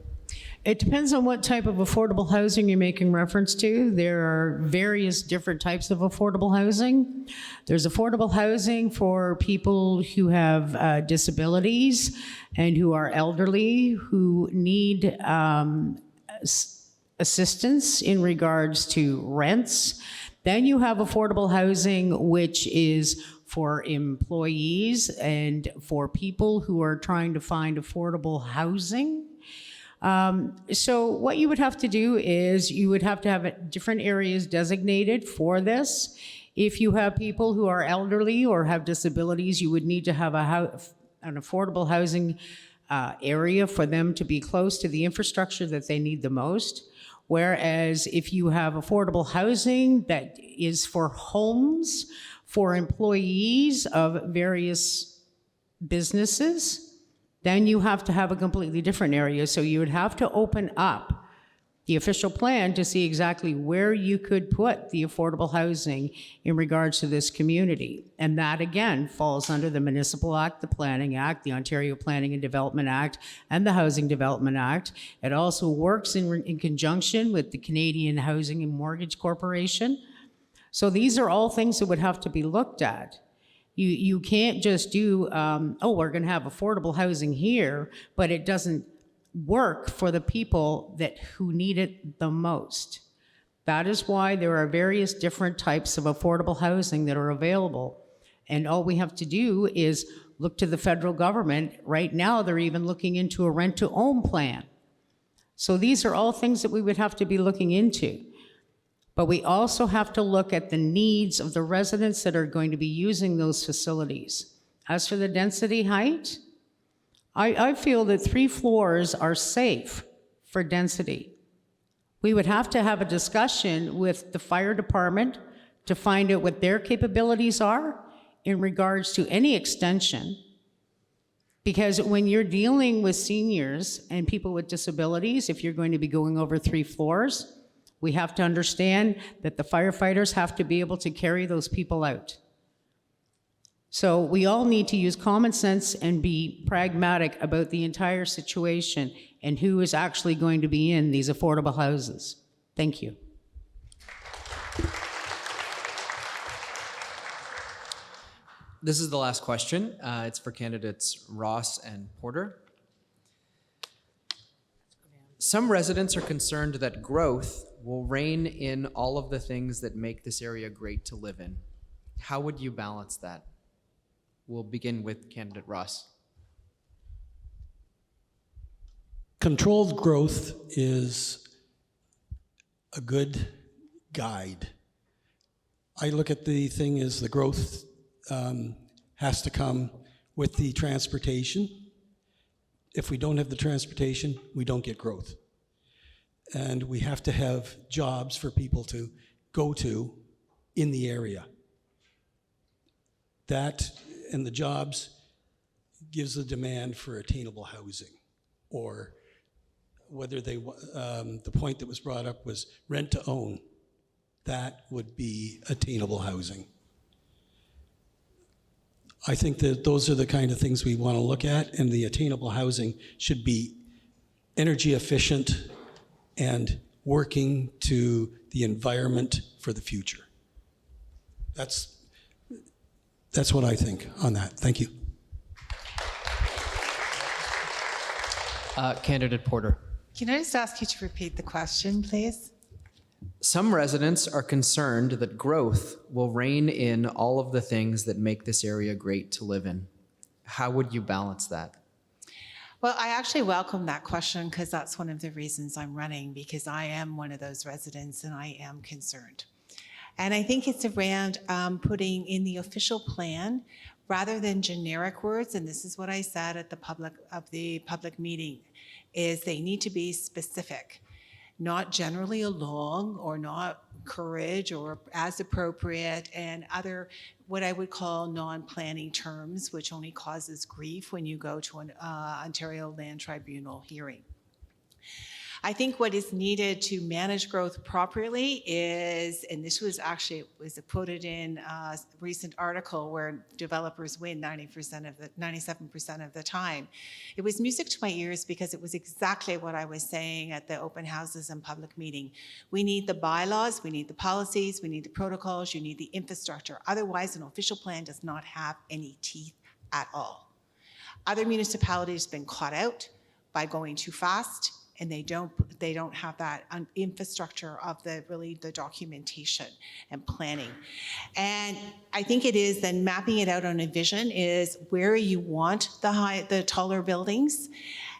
It depends on what type of affordable housing you're making reference to. There are various different types of affordable housing. There's affordable housing for people who have disabilities and who are elderly, who need assistance in regards to rents. Then you have affordable housing, which is for employees and for people who are trying to find affordable housing. So what you would have to do is you would have to have different areas designated for this. If you have people who are elderly or have disabilities, you would need to have an affordable housing area for them to be close to the infrastructure that they need the most. Whereas if you have affordable housing that is for homes, for employees of various businesses, then you have to have a completely different area. So you would have to open up the official plan to see exactly where you could put the affordable housing in regards to this community. And that again falls under the Municipal Act, the Planning Act, the Ontario Planning and Development Act, and the Housing Development Act. It also works in conjunction with the Canadian Housing and Mortgage Corporation. So these are all things that would have to be looked at. You can't just do, we're going to have affordable housing here, but it doesn't work for the people who need it the most. That is why there are various different types of affordable housing that are available. And all we have to do is look to the federal government. Right now, they're even looking into a rent-to-own plan. So these are all things that we would have to be looking into. But we also have to look at the needs of the residents that are going to be using those facilities. As for the density height, I feel that 3 floors are safe for density. We would have to have a discussion with the fire department to find out what their capabilities are in regards to any extension. Because when you're dealing with seniors and people with disabilities, if you're going to be going over 3 floors, we have to understand that the firefighters have to be able to carry those people out. So we all need to use common sense and be pragmatic about the entire situation and who is actually going to be in these affordable houses. Thank you. This is the last question. It's for candidates Ross and Porter. Some residents are concerned that growth will rein in all of the things that make this area great to live in. How would you balance that? We'll begin with candidate Ross. Controlled growth is a good guide. I look at the thing as the growth has to come with the transportation. If we don't have the transportation, we don't get growth. And we have to have jobs for people to go to in the area. That and the jobs gives the demand for attainable housing, or whether they, the point that was brought up was rent to own. That would be attainable housing. I think that those are the kind of things we want to look at, and the attainable housing should be energy efficient and working to the environment for the future. That's what I think on that. Thank you. Candidate Porter. Can I just ask you to repeat the question, please? Some residents are concerned that growth will rein in all of the things that make this area great to live in. How would you balance that? Well, I actually welcome that question because that's one of the reasons I'm running, because I am one of those residents and I am concerned. And I think it's around putting in the official plan, rather than generic words, and this is what I said at the public meeting, is they need to be specific, not generally along or not courage or as appropriate and other what I would call non-planning terms, which only causes grief when you go to an Ontario Land Tribunal hearing. I think what is needed to manage growth properly is, and this was actually quoted in a recent article where developers win 97% of the time. It was music to my ears because it was exactly what I was saying at the open houses and public meeting. We need the bylaws, we need the policies, we need the protocols, you need the infrastructure. Otherwise, an official plan does not have any teeth at all. Other municipalities have been caught out by going too fast, and they don't have that infrastructure of the documentation and planning. And I think it is then mapping it out on a vision is where you want the taller buildings.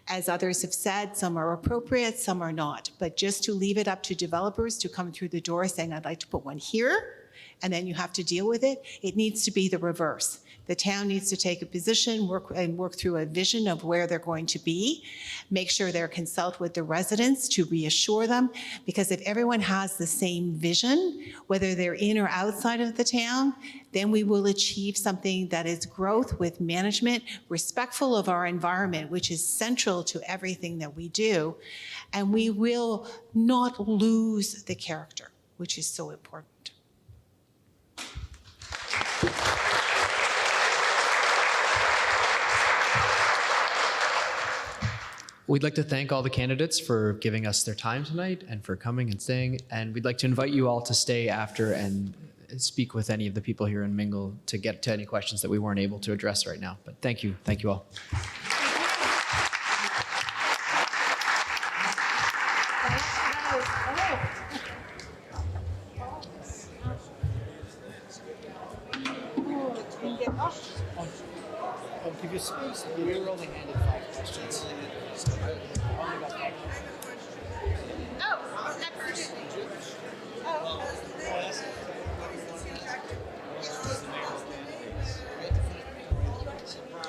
As others have said, some are appropriate, some are not. But just to leave it up to developers to come through the door saying, I'd like to put one here, and then you have to deal with it, it needs to be the reverse. The town needs to take a position, work through a vision of where they're going to be, make sure they consult with the residents to reassure them, because if everyone has the same vision, whether they're in or outside of the town, then we will achieve something that is growth with management, respectful of our environment, which is central to everything that we do, and we will not lose the character, which is so important. We'd like to thank all the candidates for giving us their time tonight and for coming and staying. And we'd like to invite you all to stay after and speak with any of the people here and mingle to get to any questions that we weren't able to address right now. But thank you. Thank you all. I'll give you space. We were only handed 5 questions.